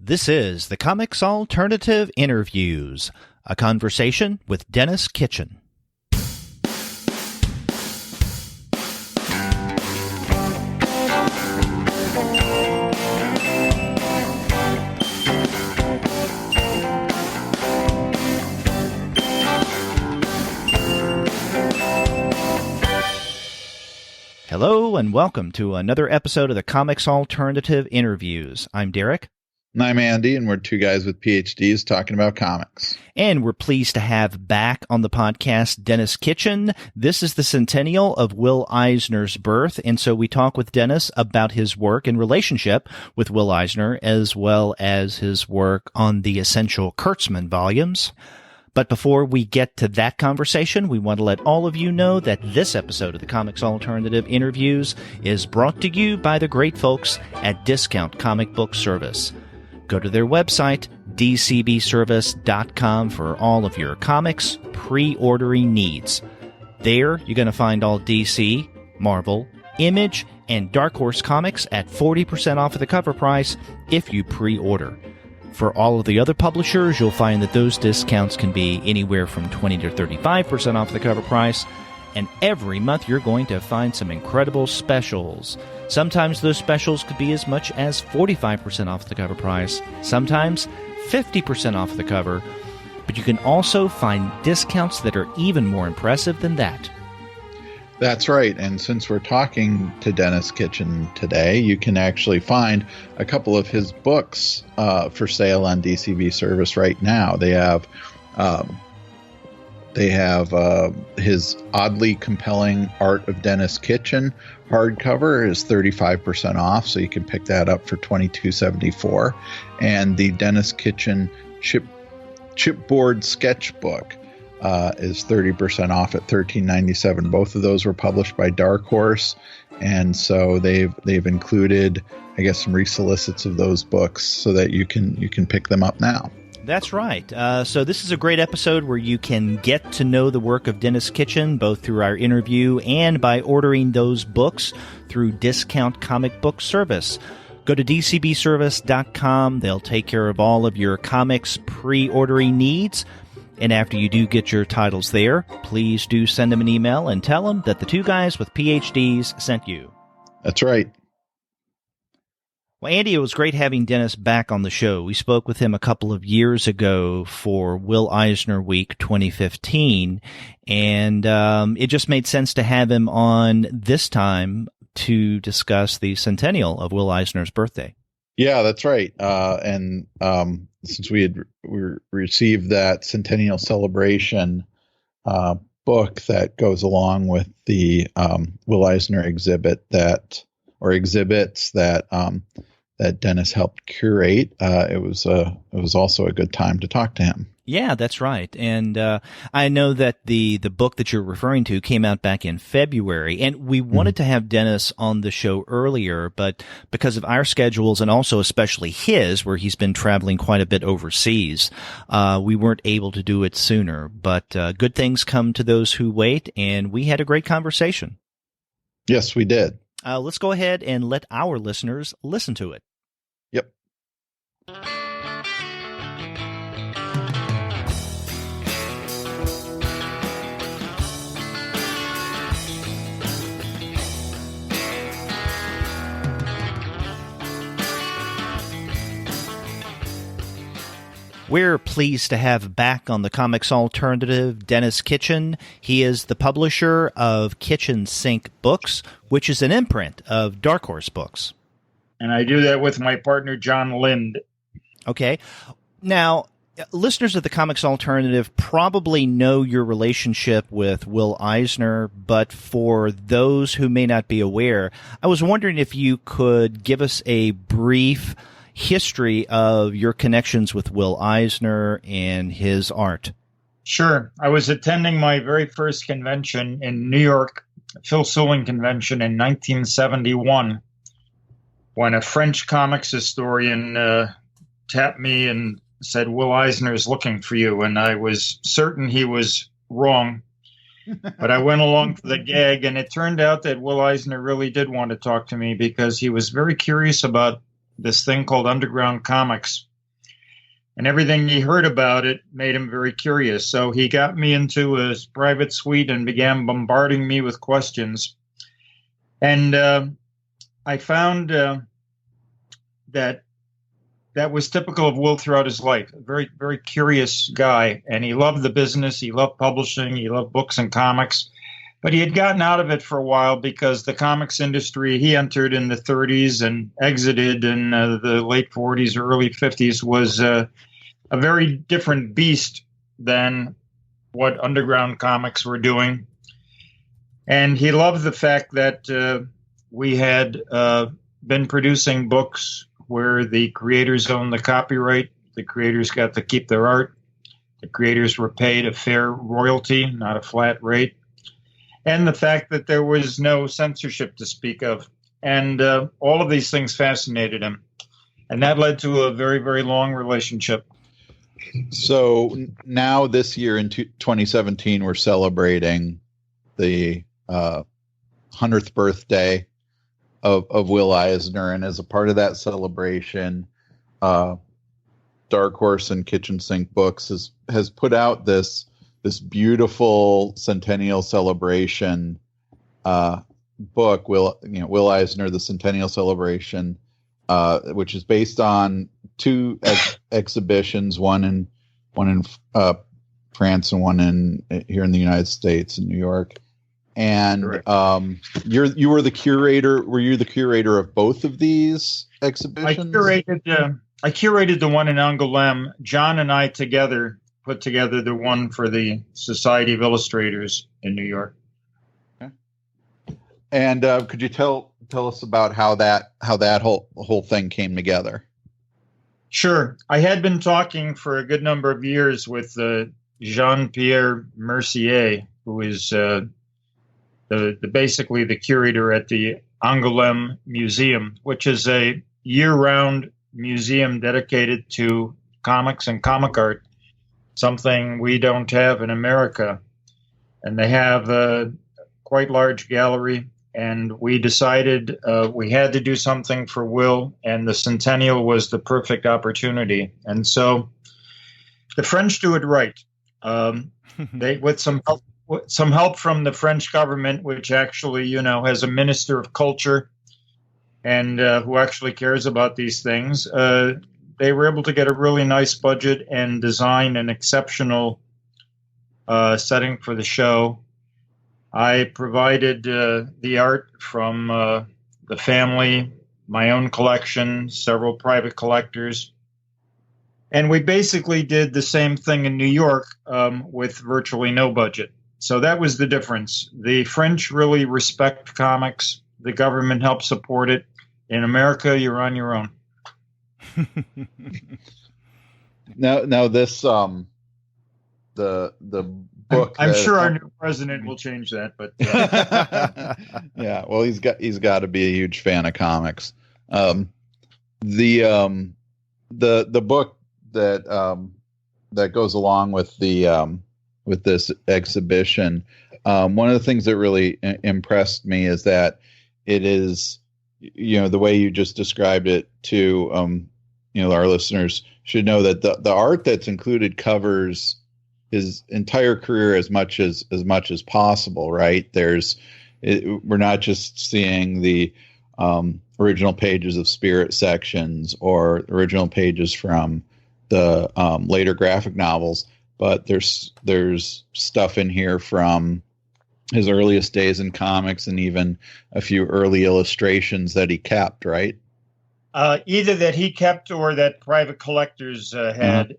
This is the Comics Alternative Interviews, a conversation with Denis Kitchen. Hello and welcome to another episode of the Comics Alternative Interviews. I'm Derek. And I'm Andy, and we're two guys with PhDs talking about comics. And we're pleased to have back on the podcast Denis Kitchen. This is the centennial of Will Eisner's birth, and so we talk with Denis about his work and relationship with Will Eisner, as well as his work on the Essential Kurtzman volumes. But before we get to that conversation, we want to let all of you know that this episode of the Comics Alternative Interviews is brought to you by the great folks at Discount Comic Book Service. Go to their website, dcbservice.com, for all of your comics pre-ordering needs. There, you're going to find all DC, Marvel, Image, and Dark Horse comics at 40% off of the cover price if you pre-order. For all of the other publishers, you'll find that those discounts can be anywhere from 20 to 35% off the cover price. And every month you're going to find some incredible specials. Sometimes those specials could be as much as 45% off the cover price. Sometimes 50% off the cover. But you can also find discounts that are even more impressive than that. That's right. And since we're talking to Denis Kitchen today, you can actually find a couple of his books for sale on DCB Service right now. They have his oddly compelling Art of Denis Kitchen hardcover is 35% off, so you can pick that up for $22.74. And the Denis Kitchen chipboard sketchbook is 30% off at $13.97. Both of those were published by Dark Horse, and so they've included, I guess, some resolicits of those books so that you can pick them up now. That's right. So this is a great episode where you can get to know the work of Denis Kitchen, both through our interview and by ordering those books through Discount Comic Book Service. Go to dcbservice.com. They'll take care of all of your comics pre-ordering needs. And after you do get your titles there, please do send them an email and tell them that the two guys with PhDs sent you. That's right. Well, Andy, it was great having Denis back on the show. We spoke with him a couple of years ago for Will Eisner Week 2015, and it just made sense to have him on this time to discuss the centennial of Will Eisner's birthday. Yeah, that's right. Since we received that Centennial Celebration book that goes along with the Will Eisner exhibits that Denis helped curate, it was also a good time to talk to him. Yeah, that's right. And I know that the book that you're referring to came out back in February, and we wanted to have Denis on the show earlier, but because of our schedules and also especially his, where he's been traveling quite a bit overseas, we weren't able to do it sooner. But good things come to those who wait, and we had a great conversation. Yes, we did. Let's go ahead and let our listeners listen to it. Yep. We're pleased to have back on the Comics Alternative Denis Kitchen. He is the publisher of Kitchen Sink Books, which is an imprint of Dark Horse books. And I do that with my partner, John Lind. Okay. Now, listeners of the Comics Alternative probably know your relationship with Will Eisner, but for those who may not be aware, I was wondering if you could give us a brief history of your connections with Will Eisner and his art. Sure. I was attending my very first convention in New York, Phil Sewing Convention in 1971, when a French comics historian tapped me and said, Will Eisner is looking for you. And I was certain he was wrong. But I went along for the gag, and it turned out that Will Eisner really did want to talk to me because he was very curious about this thing called underground comics. And everything he heard about it made him very curious. So he got me into his private suite and began bombarding me with questions. And I found that was typical of Will throughout his life. A very, very curious guy. And he loved the business. He loved publishing. He loved books and comics. But he had gotten out of it for a while because the comics industry he entered in the 30s and exited in the late 40s or early 50s was a very different beast than what underground comics were doing. And he loved the fact that we had been producing books where the creators owned the copyright, the creators got to keep their art, the creators were paid a fair royalty, not a flat rate, and the fact that there was no censorship to speak of. And all of these things fascinated him. And that led to a very, very long relationship. So now this year in 2017, we're celebrating the 100th birthday of Will Eisner. And as a part of that celebration, Dark Horse and Kitchen Sink Books has put out this beautiful Centennial Celebration book, Will Eisner, the Centennial Celebration, which is based on two exhibitions, one in France and one here in the United States in New York. And you were the curator. Were you the curator of both of these exhibitions? I curated the one in Angoulême. John and I together put together the one for the Society of Illustrators in New York. Okay. And could you tell us about how that whole thing came together? Sure. I had been talking for a good number of years with Jean-Pierre Mercier, who is basically the curator at the Angoulême Museum, which is a year-round museum dedicated to comics and comic art, something we don't have in America. And they have a quite large gallery, and we decided we had to do something for Will, and the Centennial was the perfect opportunity. And so the French do it right. They, with some help from the French government, which actually, has a minister of culture and who actually cares about these things, they were able to get a really nice budget and design an exceptional setting for the show. I provided the art from the family, my own collection, several private collectors. And we basically did the same thing in New York with virtually no budget. So that was the difference. The French really respect comics. The government helps support it. In America, you're on your own. Now this the book. I'm sure our new president will change that, but yeah, well, he's got to be a huge fan of comics. The book that goes along with with this exhibition, one of the things that really impressed me is that it is, the way you just described it to, our listeners should know that the art that's included covers his entire career as much as possible, right? We're not just seeing the original pages of Spirit sections or original pages from the later graphic novels, but there's stuff in here from his earliest days in comics and even a few early illustrations that he kept, right? Either that he kept or that private collectors had.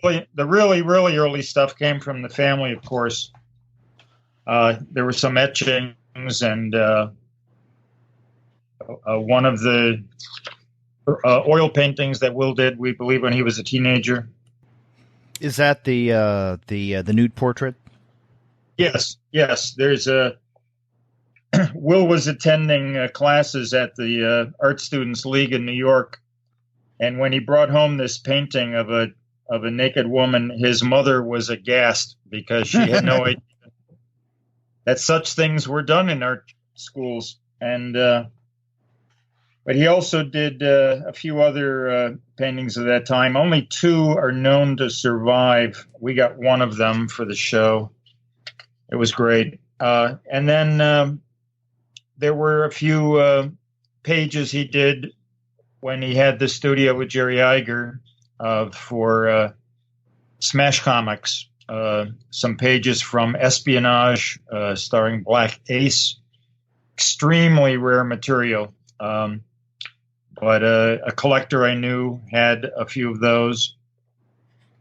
The really, really early stuff came from the family, of course. There were some etchings and one of the oil paintings that Will did, we believe, when he was a teenager. Is that the nude portrait? Yes. There's Will was attending classes at the Art Students League in New York, and when he brought home this painting of a naked woman, his mother was aghast because she had no idea that such things were done in art schools. And But he also did a few other paintings of that time. Only two are known to survive. We got one of them for the show. It was great. And then there were a few pages he did when he had the studio with Jerry Iger for Smash Comics. Some pages from Espionage starring Black Ace. Extremely rare material. But a collector I knew had a few of those.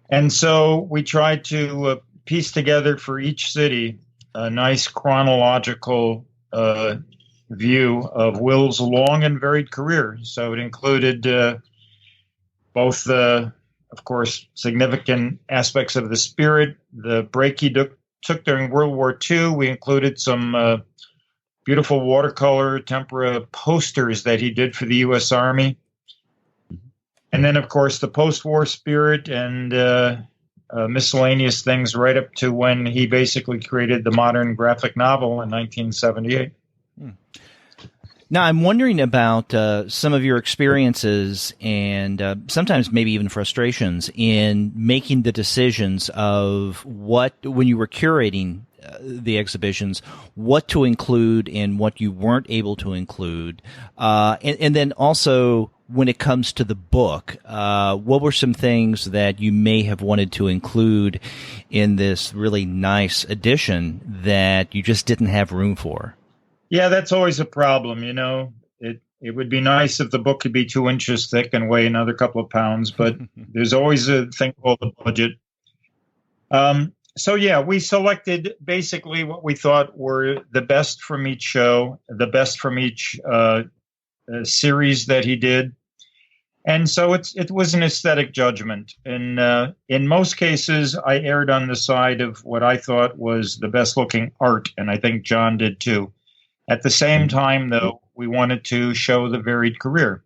And so we tried to piece together for each city a nice chronological view of Will's long and varied career. So it included both the, of course, significant aspects of the spirit, the break he took during World War II. We included some beautiful watercolor tempera posters that he did for the U.S. Army. And then, of course, the post-war spirit and miscellaneous things right up to when he basically created the modern graphic novel in 1978. Now, I'm wondering about some of your experiences and sometimes maybe even frustrations in making the decisions of when you were curating the exhibitions, what to include and what you weren't able to include. And then also when it comes to the book, what were some things that you may have wanted to include in this really nice edition that you just didn't have room for? Yeah, that's always a problem. It would be nice if the book could be 2 inches thick and weigh another couple of pounds, but there's always a thing called the budget. So yeah, we selected basically what we thought were the best from each show, the best from each series that he did. And so it was an aesthetic judgment. And in most cases, I erred on the side of what I thought was the best looking art. And I think John did too. At the same time, though, we wanted to show the varied career.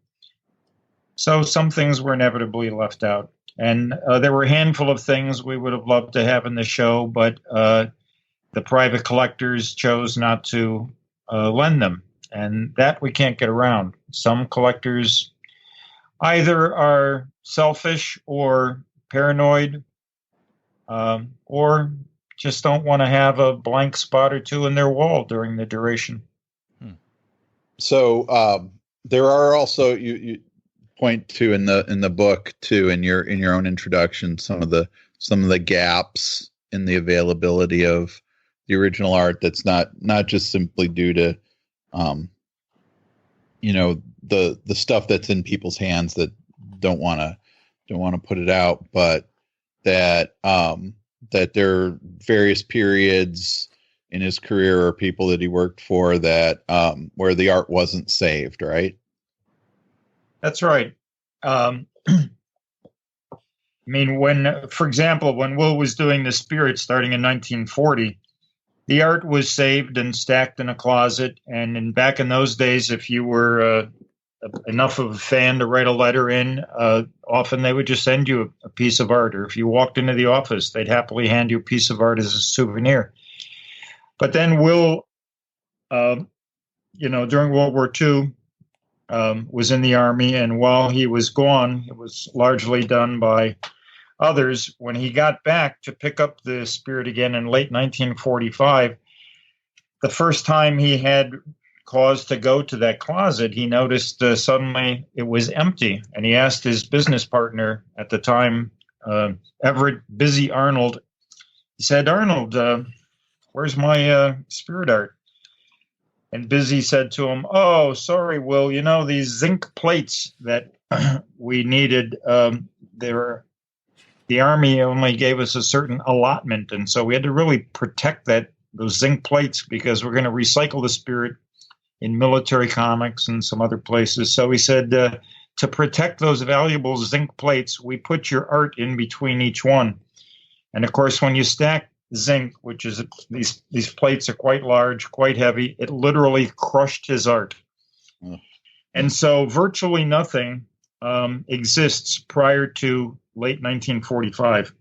So some things were inevitably left out. And there were a handful of things we would have loved to have in the show, but the private collectors chose not to lend them. And that we can't get around. Some collectors either are selfish or paranoid, or just don't want to have a blank spot or two in their wall during the duration. So there are also you point to in the book too, in your own introduction, some of the gaps in the availability of the original art that's not just simply due to the stuff that's in people's hands that don't want to put it out, but that there are various periods in his career or people that he worked for that where the art wasn't saved, right? That's right. I mean, for example, when Will was doing The Spirit starting in 1940, the art was saved and stacked in a closet. And back in those days, if you were enough of a fan to write a letter in, often they would just send you a piece of art. Or if you walked into the office, they'd happily hand you a piece of art as a souvenir. But then Will, during World War II, was in the Army. And while he was gone, it was largely done by others. When he got back to pick up The Spirit again in late 1945, the first time he had cause to go to that closet, he noticed suddenly it was empty. And he asked his business partner at the time, Everett Busy Arnold, he said, "Arnold, where's my Spirit art?" And Busy said to him, "Oh, sorry, Will, these zinc plates that we needed, the Army only gave us a certain allotment. And so we had to really protect those zinc plates because we're going to recycle the Spirit in military comics and some other places." So he said, to protect those valuable zinc plates, we put your art in between each one. And of course, when you stack zinc, which is these plates are quite large, quite heavy, it literally crushed his art. And so virtually nothing exists prior to late 1945.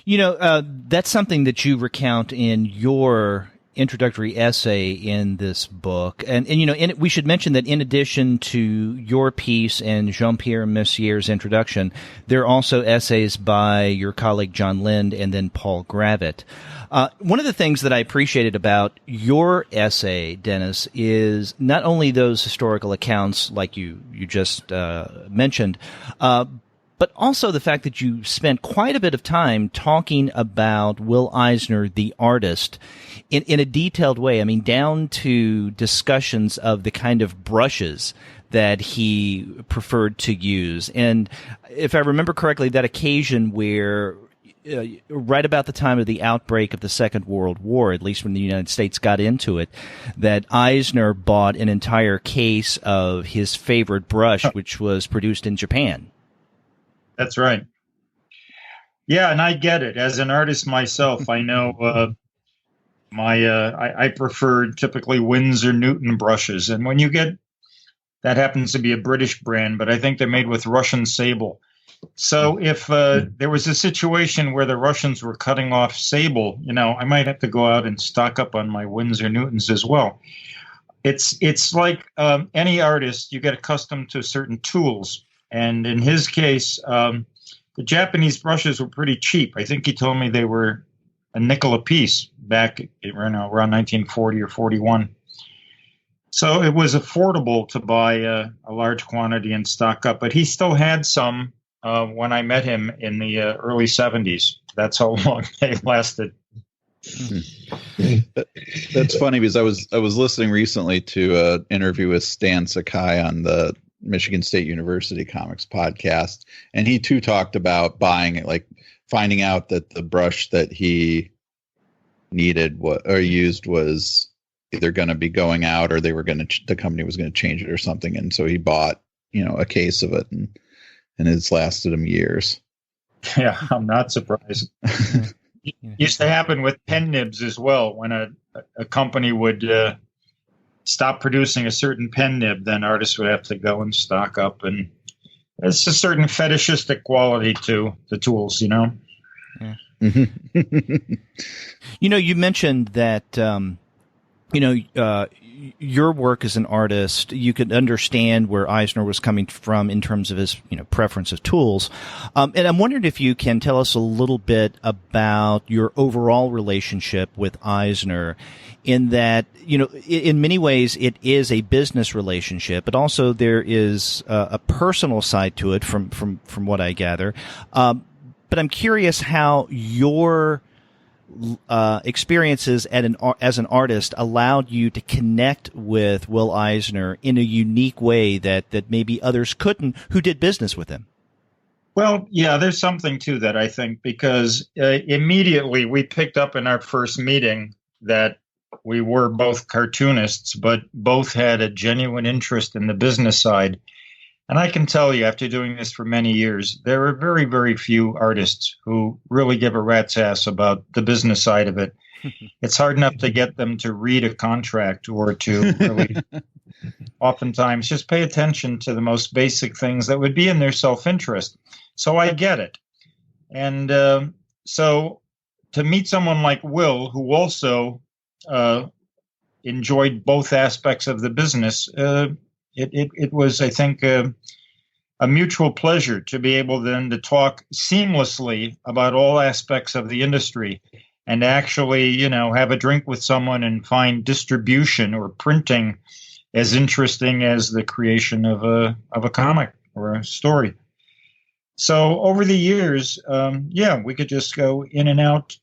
That's something that you recount in your introductory essay in this book. And we should mention that in addition to your piece and Jean-Pierre Messier's introduction, there are also essays by your colleague John Lind and then Paul Gravett. One of the things that I appreciated about your essay, Dennis, is not only those historical accounts like you just mentioned, but also the fact that you spent quite a bit of time talking about Will Eisner, the artist, in a detailed way. I mean, down to discussions of the kind of brushes that he preferred to use. And if I remember correctly, that occasion where right about the time of the outbreak of the Second World War, at least when the United States got into it, that Eisner bought an entire case of his favorite brush, which was produced in Japan. That's right. Yeah, and I get it. As an artist myself, I know I prefer typically Winsor Newton brushes. And when you get, that happens to be a British brand, but I think they're made with Russian sable. So if there was a situation where the Russians were cutting off sable, I might have to go out and stock up on my Winsor Newtons as well. It's like any artist, you get accustomed to certain tools. And in his case, the Japanese brushes were pretty cheap. I think he told me they were a nickel a piece back around 1940 or 41. So it was affordable to buy a large quantity and stock up. But he still had some when I met him in the early 70s. That's how long they lasted. That's funny because I was listening recently to an interview with Stan Sakai on the Michigan State University Comics podcast, and he too talked about buying it, like finding out that the brush that he needed or used was either going to be going out or the company was going to change it or something, and so he bought a case of it, and it's lasted him years. Yeah, I'm not surprised. It used to happen with pen nibs as well. When a company would stop producing a certain pen nib, then artists would have to go and stock up. And it's a certain fetishistic quality to the tools, Yeah. You mentioned that, your work as an artist, you could understand where Eisner was coming from in terms of his, preference of tools. And I'm wondering if you can tell us a little bit about your overall relationship with Eisner, in that, in many ways it is a business relationship, but also there is a personal side to it from what I gather. But I'm curious how your experiences as an artist allowed you to connect with Will Eisner in a unique way that maybe others couldn't who did business with him. Well, yeah, there's something to that, I think, because immediately we picked up in our first meeting that we were both cartoonists, but both had a genuine interest in the business side. And I can tell you, after doing this for many years, there are very, very few artists who really give a rat's ass about the business side of it. It's hard enough to get them to read a contract or to really oftentimes just pay attention to the most basic things that would be in their self-interest. So I get it. And so to meet someone like Will, who also enjoyed both aspects of the business, it was, I think, a mutual pleasure to be able then to talk seamlessly about all aspects of the industry and actually, have a drink with someone and find distribution or printing as interesting as the creation of a comic or a story. So over the years, we could just go in and out.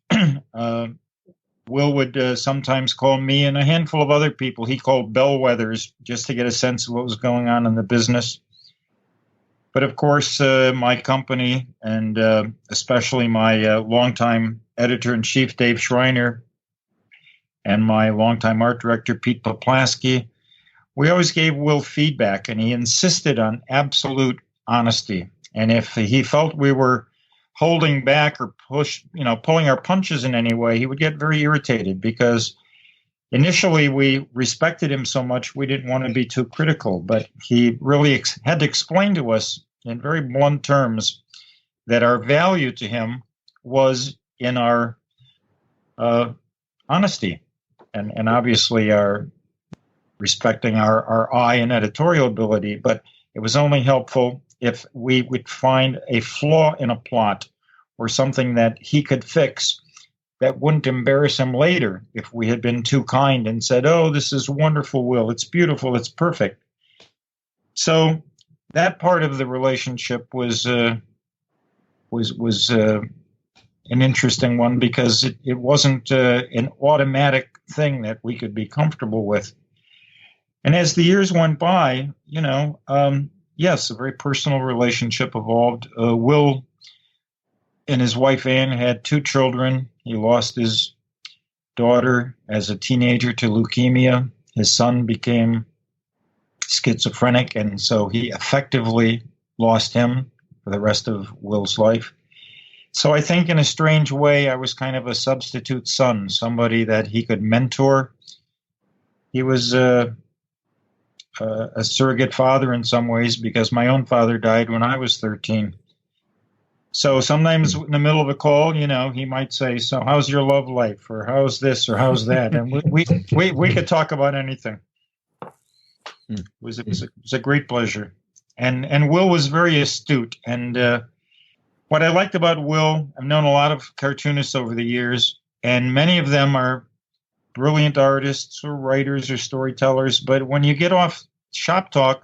Will would sometimes call me and a handful of other people he called bellwethers just to get a sense of what was going on in the business. But of course, my company and especially my longtime editor-in-chief, Dave Schreiner, and my longtime art director, Pete Poplaski, we always gave Will feedback, and he insisted on absolute honesty. And if he felt we were holding back or pulling our punches in any way, he would get very irritated because initially we respected him so much we didn't want to be too critical. But he really had to explain to us in very blunt terms that our value to him was in our honesty. and obviously are respecting our eye and editorial ability, but it was only helpful if we would find a flaw in a plot or something that he could fix that wouldn't embarrass him later if we had been too kind and said, "Oh, this is wonderful, Will. It's beautiful. It's perfect." So that part of the relationship was an interesting one because it wasn't an automatic thing that we could be comfortable with. And as the years went by, yes, a very personal relationship evolved. Will and his wife Anne had 2 children. He lost his daughter as a teenager to leukemia. His son became schizophrenic, and so he effectively lost him for the rest of Will's life. So I think in a strange way, I was kind of a substitute son, somebody that he could mentor. He was a surrogate father in some ways because my own father died when I was 13. So sometimes in the middle of a call, he might say, "So how's your love life?" or "How's this?" or "How's that?" And we could talk about anything. It was a great pleasure. And Will was very astute. And what I liked about Will, I've known a lot of cartoonists over the years, and many of them are brilliant artists or writers or storytellers. But when you get off shop talk,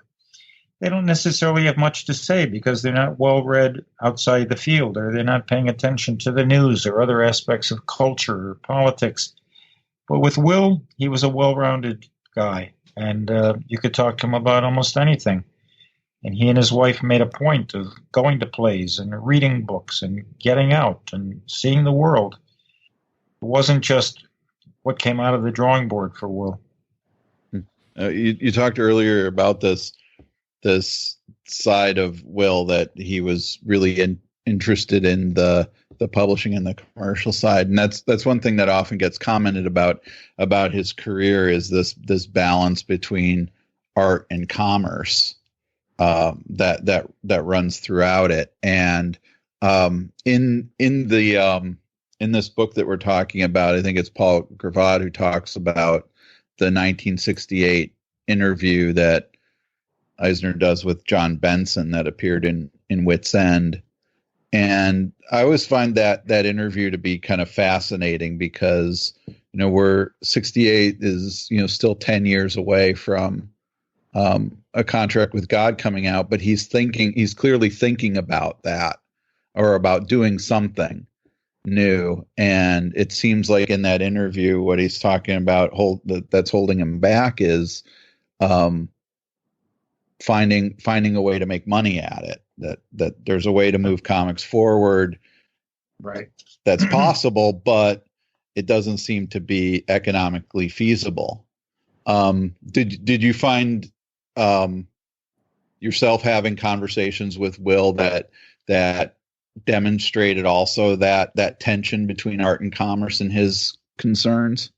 they don't necessarily have much to say because they're not well read outside the field, or they're not paying attention to the news or other aspects of culture or politics. But with Will, he was a well-rounded guy, and you could talk to him about almost anything. And he and his wife made a point of going to plays and reading books and getting out and seeing the world. It wasn't just what came out of the drawing board for Will. You talked earlier about this side of Will, that he was really interested in the publishing and the commercial side, and that's one thing that often gets commented about his career, is this balance between art and commerce that runs throughout it. And in this book that we're talking about, I think it's Paul Gravad who talks about the 1968 interview that Eisner does with John Benson that appeared in Wit's End. And I always find that interview to be kind of fascinating because, we're 68 is, still 10 years away from A Contract with God coming out, but he's clearly thinking about that, or about doing something new. And it seems like in that interview, what he's talking about that's holding him back is finding a way to make money at it, that there's a way to move comics forward. Right. That's possible, but it doesn't seem to be economically feasible. Did you find yourself having conversations with Will that demonstrated also that tension between art and commerce and his concerns?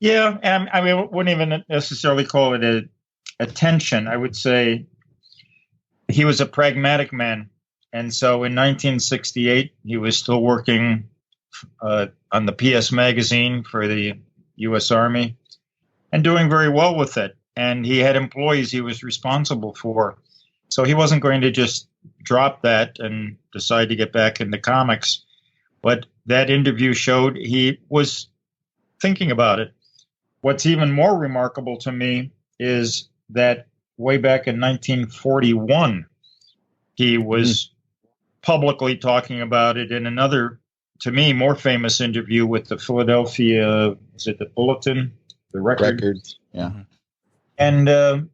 Yeah, I wouldn't even necessarily call it a tension. I would say he was a pragmatic man. And so in 1968, he was still working on the PS magazine for the U.S. Army and doing very well with it. And he had employees he was responsible for. So he wasn't going to just drop that and decide to get back into comics. But that interview showed he was thinking about it. What's even more remarkable to me is that way back in 1941, he was publicly talking about it in another, to me, more famous interview with the Philadelphia, is it the Bulletin? The Records. Yeah. And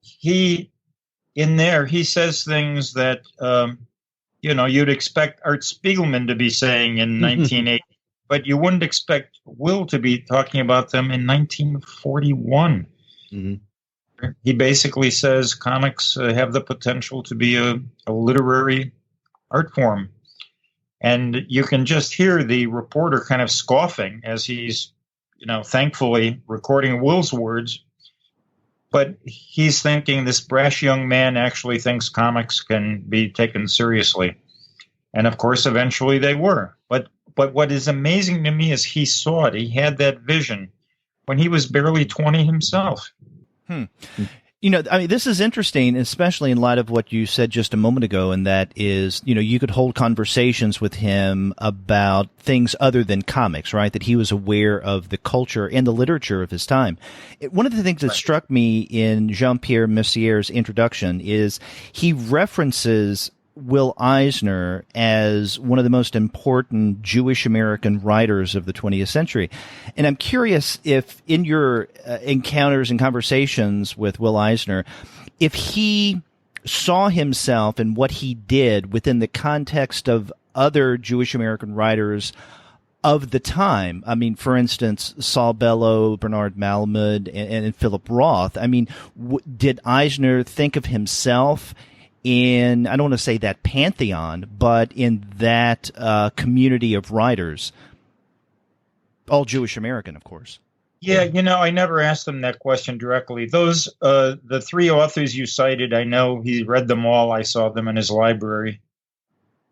he says things that, you'd expect Art Spiegelman to be saying in 1980, but you wouldn't expect Will to be talking about them in 1941. Mm-hmm. He basically says comics have the potential to be a literary art form. And you can just hear the reporter kind of scoffing as he's, thankfully recording Will's words. But he's thinking this brash young man actually thinks comics can be taken seriously. And of course, eventually they were. But what is amazing to me is he saw it. He had that vision when he was barely 20 himself. This is interesting, especially in light of what you said just a moment ago, and that is, you could hold conversations with him about things other than comics, right? That he was aware of the culture and the literature of his time. One of the things that struck me in Jean-Pierre Messier's introduction is he references Will Eisner as one of the most important Jewish American writers of the 20th century. And I'm curious if in your encounters and conversations with Will Eisner, if he saw himself and what he did within the context of other Jewish American writers of the time. I mean, for instance, Saul Bellow, Bernard Malamud, and Philip Roth. I mean, did Eisner think of himself in, I don't want to say that pantheon, but in that community of writers, all Jewish American, of course? Yeah, I never asked him that question directly. Those, the three authors you cited, I know he read them all. I saw them in his library.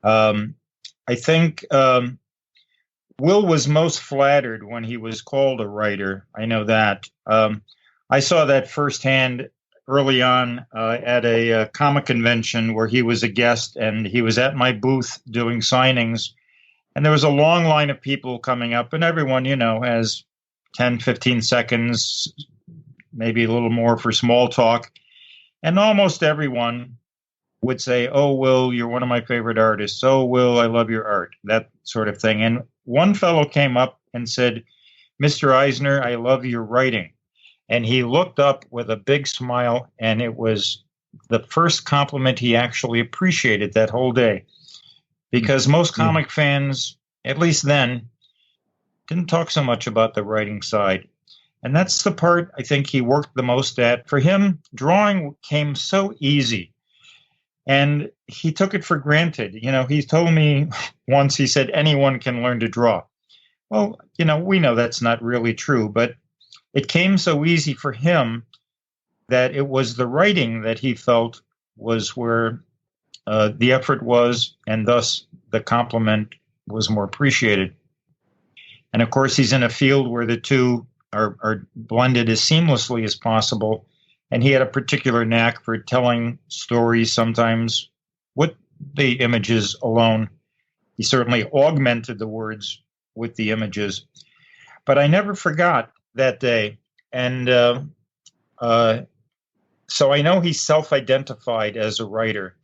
I think Will was most flattered when he was called a writer. I know that. I saw that firsthand early on at a comic convention where he was a guest, and he was at my booth doing signings. And there was a long line of people coming up, and everyone, has 10, 15 seconds, maybe a little more for small talk. And almost everyone would say, "Oh, Will, you're one of my favorite artists. Oh, Will, I love your art," that sort of thing. And one fellow came up and said, "Mr. Eisner, I love your writing." And he looked up with a big smile, and it was the first compliment he actually appreciated that whole day. Because most comic fans, at least then, didn't talk so much about the writing side. And that's the part I think he worked the most at. For him, drawing came so easy. And he took it for granted. He told me once, he said, anyone can learn to draw. Well, we know that's not really true, but it came so easy for him that it was the writing that he felt was where the effort was, and thus the compliment was more appreciated. And of course, he's in a field where the two are blended as seamlessly as possible. And he had a particular knack for telling stories sometimes with the images alone. He certainly augmented the words with the images. But I never forgot that day. And so I know he self-identified as a writer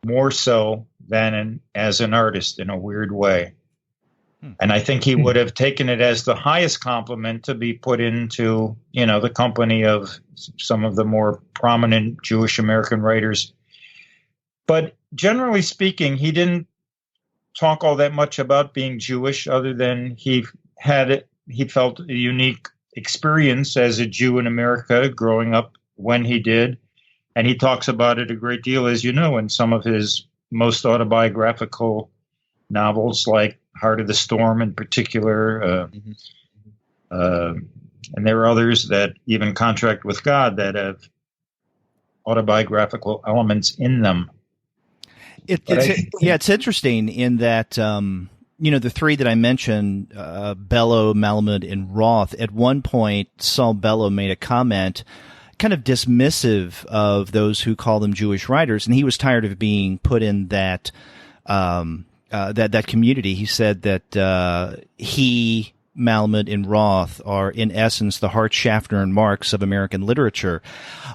more so than as an artist in a weird way. And I think he would have taken it as the highest compliment to be put into, the company of some of the more prominent Jewish American writers. But generally speaking, he didn't talk all that much about being Jewish, other than he felt a unique experience as a Jew in America growing up when he did. And he talks about it a great deal, as you know, in some of his most autobiographical novels, like Heart of the Storm in particular. And there are others that even Contract with God that have autobiographical elements in them. It's interesting in that, the three that I mentioned, Bellow, Malamud, and Roth, at one point, Saul Bellow made a comment kind of dismissive of those who call them Jewish writers, and he was tired of being put in that that community. He said that he, Malamud, and Roth are, in essence, the Hart, Schaffner, and Marx of American literature.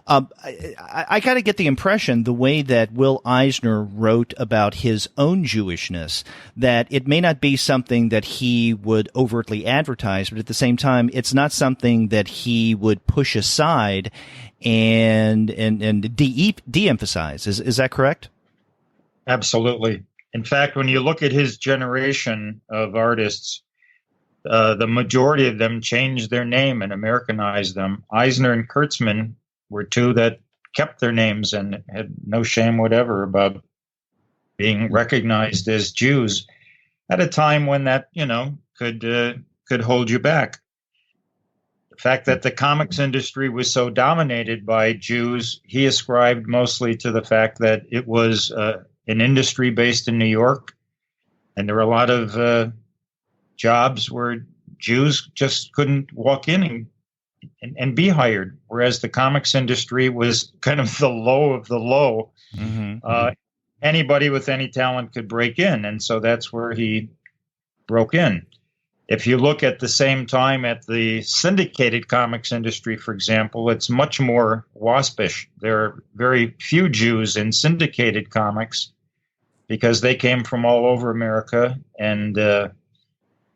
I kind of get the impression, the way that Will Eisner wrote about his own Jewishness, that it may not be something that he would overtly advertise, but at the same time, it's not something that he would push aside and de-emphasize. Is that correct? Absolutely. In fact, when you look at his generation of artists, the majority of them changed their name and Americanized them. Eisner and Kurtzman were two that kept their names and had no shame whatever about being recognized as Jews at a time when that, could hold you back. The fact that the comics industry was so dominated by Jews, he ascribed mostly to the fact that it was an industry based in New York, and there were a lot of jobs where Jews just couldn't walk in and be hired, whereas the comics industry was kind of the low of the low. Anybody with any talent could break in, and so that's where he broke in. If you look at the same time at the syndicated comics industry, for example, it's much more waspish. There are very few Jews in syndicated comics because they came from all over America, and it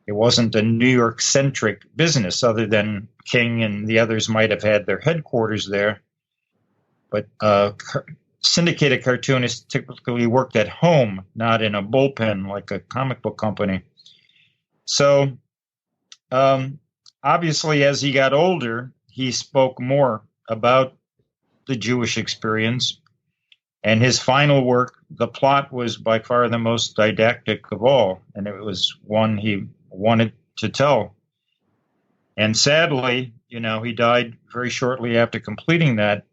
wasn't a New York-centric business, other than King and the others might have had their headquarters there. But syndicated cartoonists typically worked at home, not in a bullpen like a comic book company. So obviously, as he got older, he spoke more about the Jewish experience. And his final work, The Plot, was by far the most didactic of all. And it was one he wanted to tell. And sadly, he died very shortly after completing that.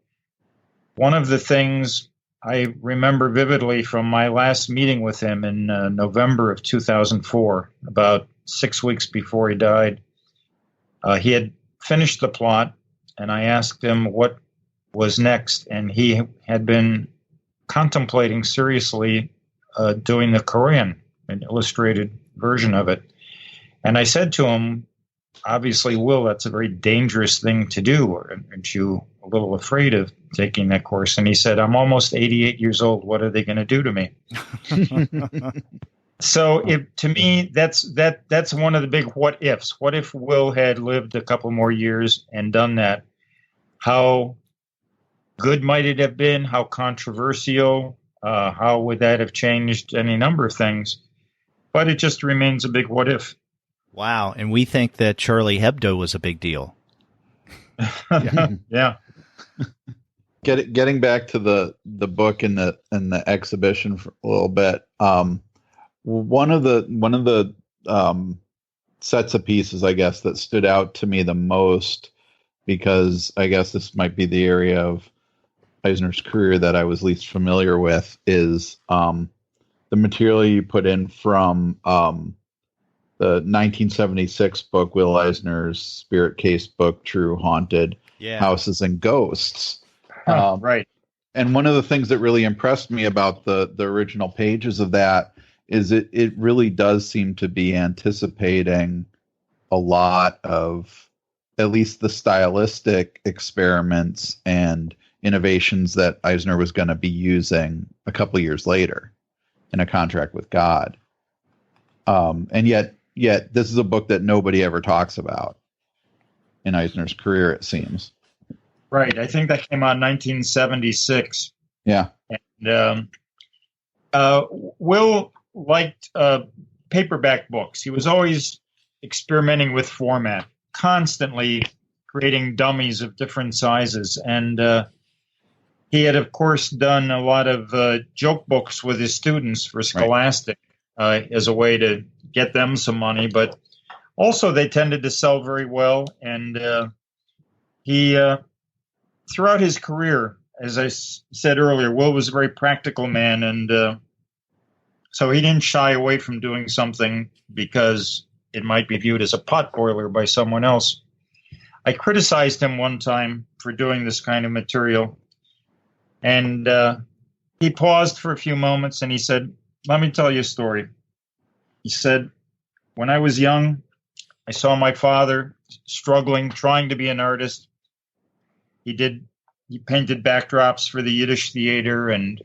One of the things I remember vividly from my last meeting with him in November of 2004, about 6 weeks before he died, he had finished The Plot, and I asked him what was next, and he had been contemplating seriously doing the Quran, an illustrated version of it. And I said to him, obviously, Will, that's a very dangerous thing to do. Aren't you a little afraid of taking that course? And he said, I'm almost 88 years old. What are they going to do to me? So to me, that's one of the big what ifs. What if Will had lived a couple more years and done that? How good might it have been? How controversial? How would that have changed any number of things? But it just remains a big what if. Wow. And we think that Charlie Hebdo was a big deal. Yeah. Getting back to the book and the exhibition for a little bit. One of the sets of pieces, I guess, that stood out to me the most, because I guess this might be the area of Eisner's career that I was least familiar with, is the material you put in from the 1976 book, Will Eisner's Spirit Case book, True Haunted Houses and Ghosts. Right. And one of the things that really impressed me about the original pages of that is it really does seem to be anticipating a lot of at least the stylistic experiments and innovations that Eisner was going to be using a couple of years later in A Contract with God. And yet this is a book that nobody ever talks about in Eisner's career, it seems. Right. I think that came out in 1976. Yeah. And Will liked paperback books. He was always experimenting with format, constantly creating dummies of different sizes. And he had, of course, done a lot of joke books with his students for Scholastic as a way to get them some money. But also they tended to sell very well. And he, throughout his career, as I said earlier, Will was a very practical man. And so he didn't shy away from doing something because it might be viewed as a potboiler by someone else. I criticized him one time for doing this kind of material. And he paused for a few moments and he said, let me tell you a story. He said, when I was young, I saw my father struggling, trying to be an artist. He painted backdrops for the Yiddish theater, and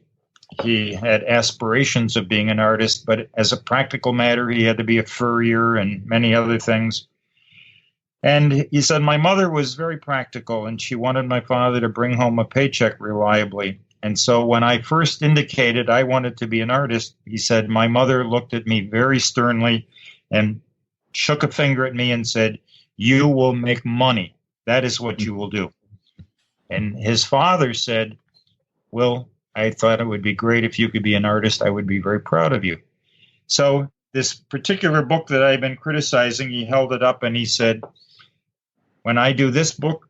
he had aspirations of being an artist, but as a practical matter, he had to be a furrier and many other things. And he said, my mother was very practical, and she wanted my father to bring home a paycheck reliably. And so when I first indicated I wanted to be an artist, he said, my mother looked at me very sternly and shook a finger at me and said, you will make money. That is what you will do. And his father said, Will, I thought it would be great if you could be an artist. I would be very proud of you. So this particular book that I've been criticizing, he held it up and he said, when I do this book,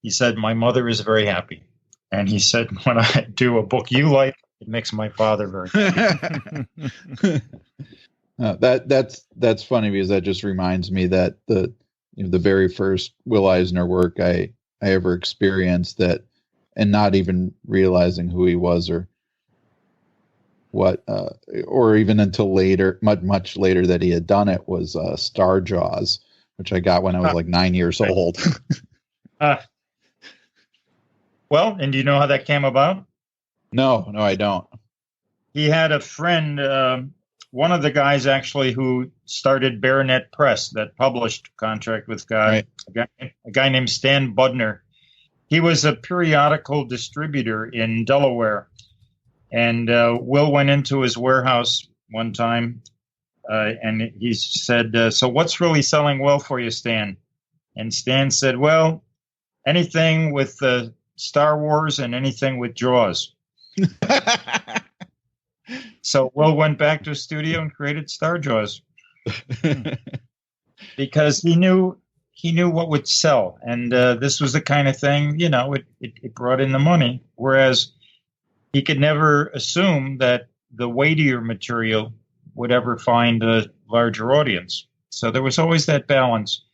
he said, my mother is very happy. And he said, when I do a book you like, it makes my father very happy. That's funny because that just reminds me that the very first Will Eisner work I ever experienced, that, and not even realizing who he was or what, or even until later, much later, that he had done it, was Star Jaws, which I got when I was like 9 years old. Well, and do you know how that came about? No, I don't. He had a friend, one of the guys actually who started Baronet Press, that published Contract with God, right. A guy named Stan Budner. He was a periodical distributor in Delaware. And Will went into his warehouse one time, and he said, so what's really selling well for you, Stan? And Stan said, well, anything with Star Wars and anything with Jaws. So Will went back to his studio and created Star Jaws because he knew what would sell. And this was the kind of thing, it brought in the money. Whereas he could never assume that the weightier material would ever find a larger audience. So there was always that balance.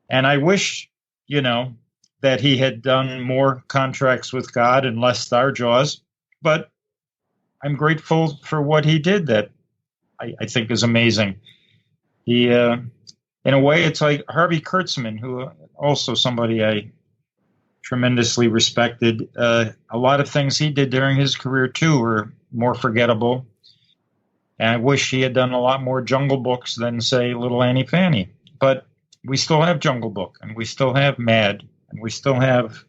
And I wish, that he had done more Contracts with God and less Star Jaws. But I'm grateful for what he did that I think is amazing. He, in a way, it's like Harvey Kurtzman, who also somebody I tremendously respected. A lot of things he did during his career, too, were more forgettable. And I wish he had done a lot more Jungle Books than, say, Little Annie Fanny. But we still have Jungle Book, and we still have Mad, and we still have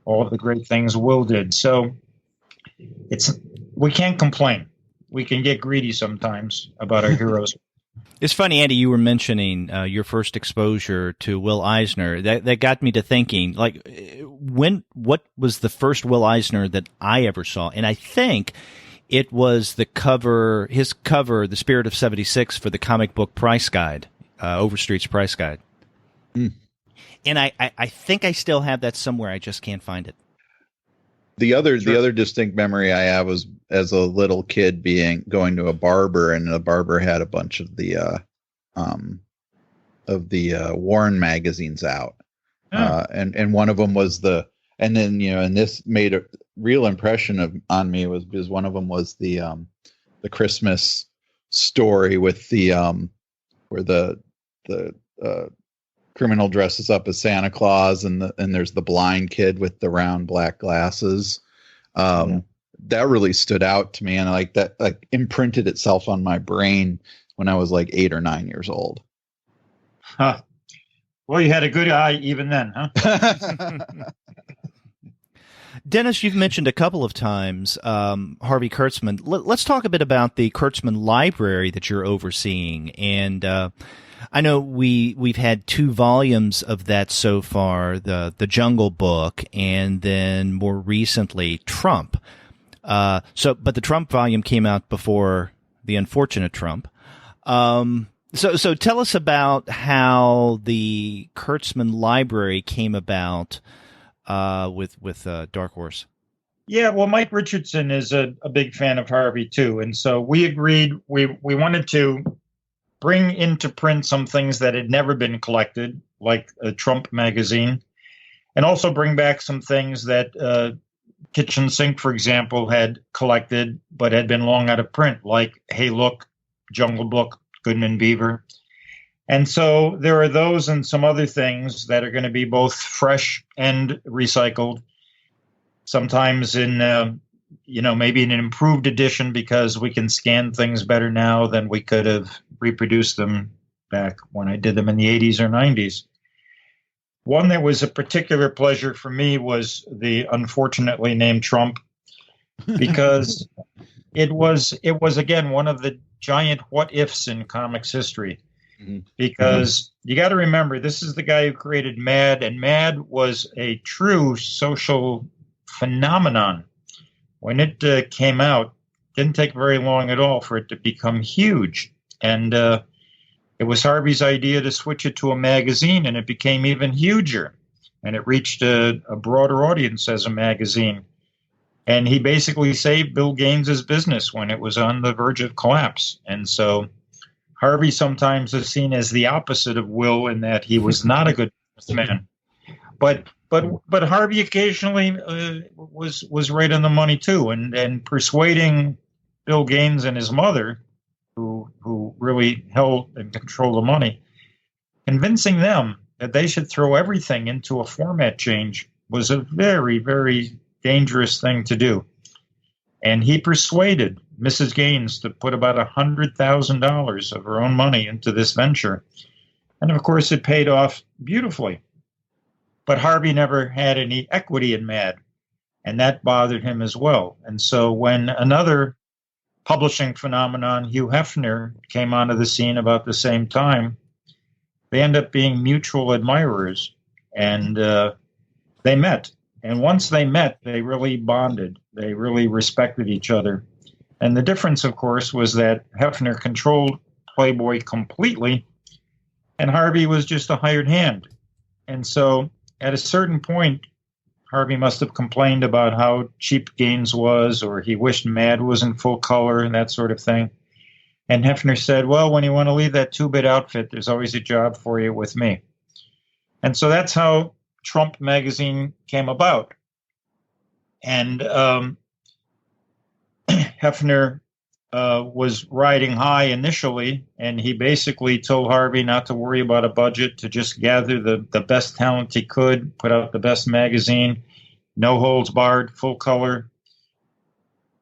all of the great things Will did. So we can't complain. We can get greedy sometimes about our heroes. It's funny, Andy, you were mentioning your first exposure to Will Eisner. That got me to thinking, like, what was the first Will Eisner that I ever saw? And I think it was his cover, The Spirit of 76, for the comic book price guide, Overstreet's price guide. Mm. And I think I still have that somewhere. I just can't find it. The other distinct memory I have was as a little kid going to a barber, and the barber had a bunch of the Warren magazines out, and one of them was and this made a real impression on me was because one of them was the Christmas story with where the criminal dresses up as Santa Claus, and there's the blind kid with the round black glasses. That really stood out to me, and that imprinted itself on my brain when I was like 8 or 9 years old. Huh. Well, you had a good eye even then, huh? Dennis, you've mentioned a couple of times Harvey Kurtzman. Let's talk a bit about the Kurtzman library that you're overseeing. And I know we've had 2 volumes of that so far, the Jungle Book, and then more recently Trump. But the Trump volume came out before the unfortunate Trump. So tell us about how the Kurtzman library came about with Dark Horse. Yeah, well, Mike Richardson is a big fan of Harvey too, and so we agreed we wanted to bring into print some things that had never been collected, like a Trump magazine, and also bring back some things that Kitchen Sink, for example, had collected but had been long out of print, like Hey Look, Jungle Book, Goodman, Beaver. And so there are those and some other things that are going to be both fresh and recycled, sometimes in, maybe in an improved edition because we can scan things better now than we could have reproduced them back when I did them in the 80s or 90s. One that was a particular pleasure for me was the unfortunately named Trump, because it was again one of the giant what ifs in comics history. Because you got to remember, this is the guy who created Mad, and Mad was a true social phenomenon. When it came out, it didn't take very long at all for it to become huge. And it was Harvey's idea to switch it to a magazine, and it became even huger. And it reached a broader audience as a magazine. And he basically saved Bill Gaines's business when it was on the verge of collapse. And so Harvey sometimes is seen as the opposite of Will in that he was not a good businessman. But Harvey occasionally was right on the money too, and persuading Bill Gaines and his mother, who really held and controlled the money, convincing them that they should throw everything into a format change was a very, very dangerous thing to do. And he persuaded Mrs. Gaines to put about $100,000 of her own money into this venture. And of course, it paid off beautifully. But Harvey never had any equity in MAD, and that bothered him as well. And so when another publishing phenomenon, Hugh Hefner, came onto the scene about the same time, they end up being mutual admirers, and they met. And once they met, they really bonded. They really respected each other. And the difference, of course, was that Hefner controlled Playboy completely, and Harvey was just a hired hand. And so at a certain point, Harvey must have complained about how cheap Gaines was, or he wished MAD was in full color and that sort of thing. And Hefner said, well, when you want to leave that 2-bit outfit, there's always a job for you with me. And so that's how Trump magazine came about. And Hefner was riding high initially, and he basically told Harvey not to worry about a budget, to just gather the best talent he could, put out the best magazine, no holds barred, full color,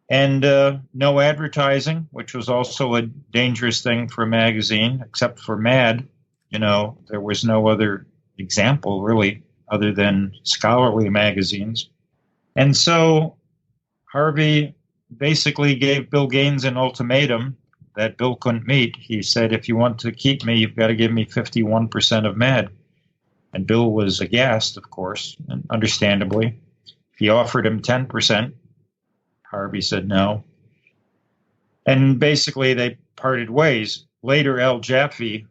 and no advertising, which was also a dangerous thing for a magazine, except for MAD. You know, there was no other example, really, other than scholarly magazines. And so Harvey basically gave Bill Gaines an ultimatum that Bill couldn't meet. He said, if you want to keep me, you've got to give me 51% of MAD. And Bill was aghast, of course, and understandably. He offered him 10%. Harvey said no. And basically they parted ways. Later, Al Jaffe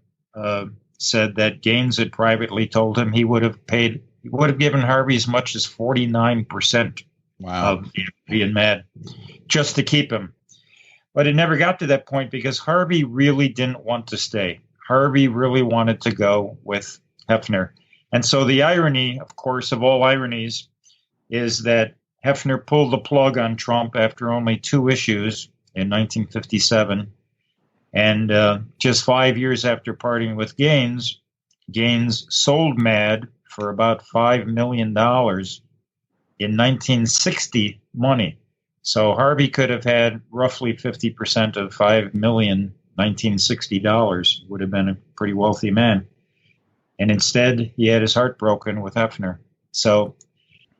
said that Gaines had privately told him he would have given Harvey as much as 49% of the and MAD just to keep him. But it never got to that point because Harvey really didn't want to stay. Harvey really wanted to go with Hefner. And so the irony, of course, of all ironies, is that Hefner pulled the plug on Trump after only 2 issues in 1957. And just 5 years after parting with Gaines, Gaines sold MAD for about $5 million in 1960 money. So Harvey could have had roughly 50% of $5 million, $1960, would have been a pretty wealthy man. And instead, he had his heart broken with Hefner. So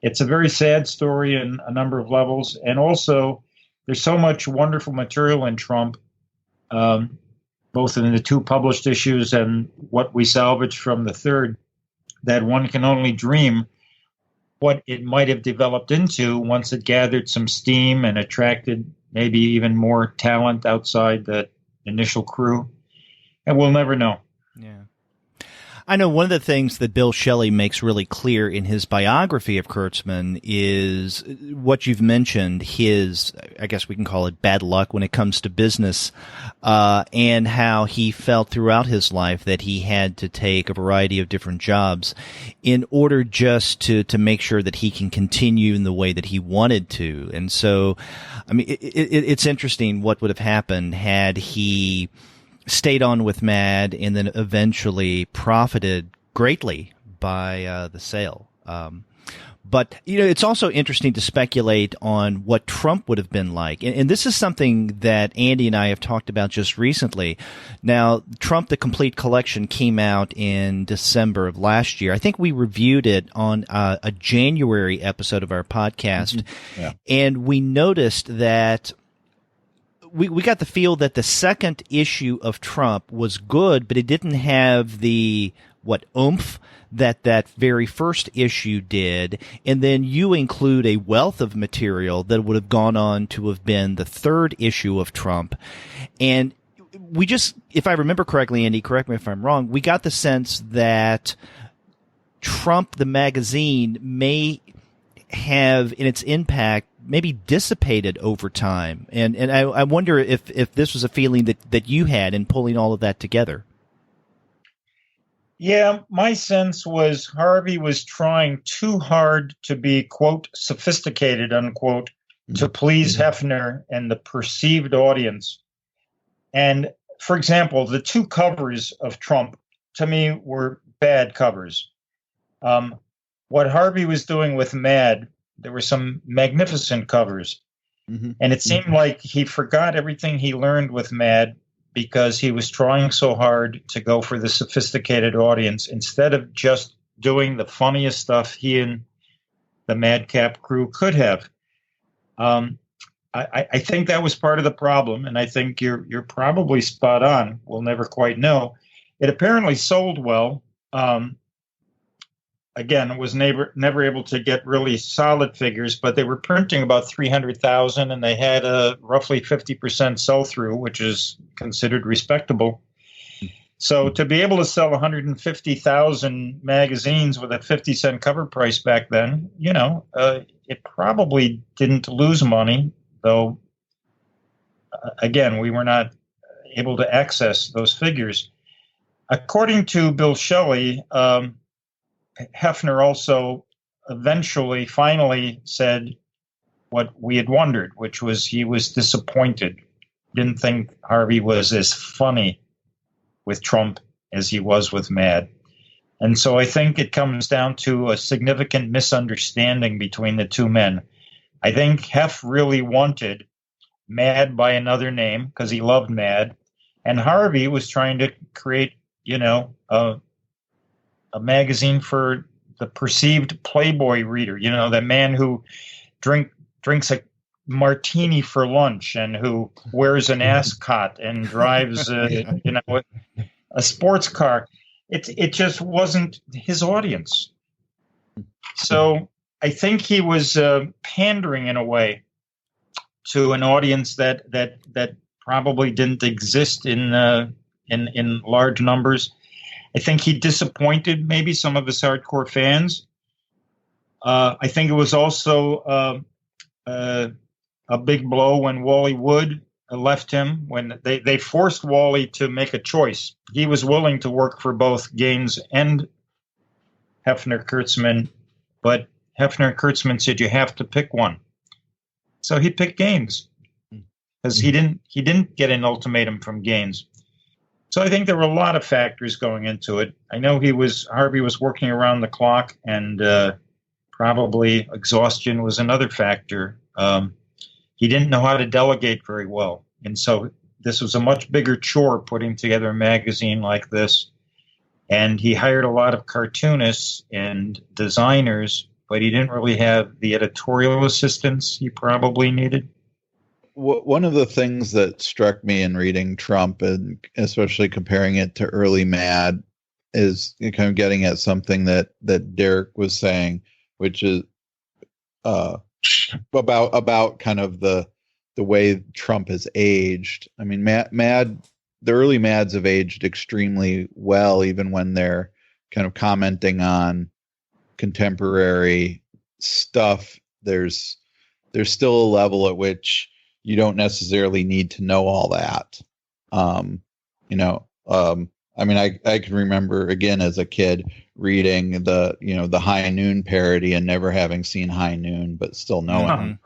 it's a very sad story in a number of levels. And also, there's so much wonderful material in Trump, both in the 2 published issues and what we salvaged from the 3rd, that one can only dream what it might have developed into once it gathered some steam and attracted maybe even more talent outside the initial crew. And we'll never know. Yeah. I know one of the things that Bill Shelley makes really clear in his biography of Kurtzman is what you've mentioned, his, I guess we can call it bad luck when it comes to business, and how he felt throughout his life that he had to take a variety of different jobs in order just to make sure that he can continue in the way that he wanted to. And so, I mean, it's interesting what would have happened had he stayed on with MAD and then eventually profited greatly by the sale. But, you know, it's also interesting to speculate on what Trump would have been like. And this is something that Andy and I have talked about just recently. Now, Trump, the Complete Collection came out in December of last year. I think we reviewed it on a January episode of our podcast. Mm-hmm. Yeah. And we noticed that we got the feel that the second issue of Trump was good, but it didn't have the oomph that very first issue did. And then you include a wealth of material that would have gone on to have been the 3rd issue of Trump. And we just, if I remember correctly, Andy, correct me if I'm wrong, we got the sense that Trump, the magazine, may have in its impact maybe dissipated over time. And I wonder if this was a feeling that you had in pulling all of that together. Yeah, my sense was Harvey was trying too hard to be, quote, sophisticated, unquote, to please Hefner and the perceived audience. And, for example, the two covers of Trump, to me, were bad covers. What Harvey was doing with Mad, there were some magnificent covers. And it seemed like he forgot everything he learned with Mad because he was trying so hard to go for the sophisticated audience instead of just doing the funniest stuff he and the Madcap crew could have. I think that was part of the problem, and I think you're probably spot on. We'll never quite know. It apparently sold well. Again, it was never able to get really solid figures, but they were printing about 300,000, and they had a roughly 50% sell-through, which is considered respectable. So to be able to sell 150,000 magazines with a 50-cent cover price back then, it probably didn't lose money, though, again, we were not able to access those figures. According to Bill Shelley, Hefner also finally said what we had wondered, which was he was disappointed. Didn't think Harvey was as funny with Trump as he was with Mad. And so I think it comes down to a significant misunderstanding between the two men. I think Hef really wanted Mad by another name because he loved Mad. And Harvey was trying to create, a magazine for the perceived Playboy reader, that man who drinks a martini for lunch and who wears an ascot and drives, a sports car. It just wasn't his audience. So I think he was pandering in a way to an audience that probably didn't exist in large numbers. I think he disappointed maybe some of his hardcore fans. I think it was also a big blow when Wally Wood left him, when they forced Wally to make a choice. He was willing to work for both Gaines and Hefner Kurtzman, but Hefner Kurtzman said you have to pick one. So he picked Gaines because he didn't get an ultimatum from Gaines. So I think there were a lot of factors going into it. I know Harvey was working around the clock, and probably exhaustion was another factor. He didn't know how to delegate very well. And so this was a much bigger chore putting together a magazine like this. And he hired a lot of cartoonists and designers, but he didn't really have the editorial assistance he probably needed. One of the things that struck me in reading Trump, and especially comparing it to early Mad, is kind of getting at something that Derek was saying, which is about kind of the way Trump has aged. I mean, the early Mads have aged extremely well, even when they're kind of commenting on contemporary stuff. There's still a level at which you don't necessarily need to know all that. I mean, I can remember again as a kid reading the High Noon parody and never having seen High Noon, but still knowing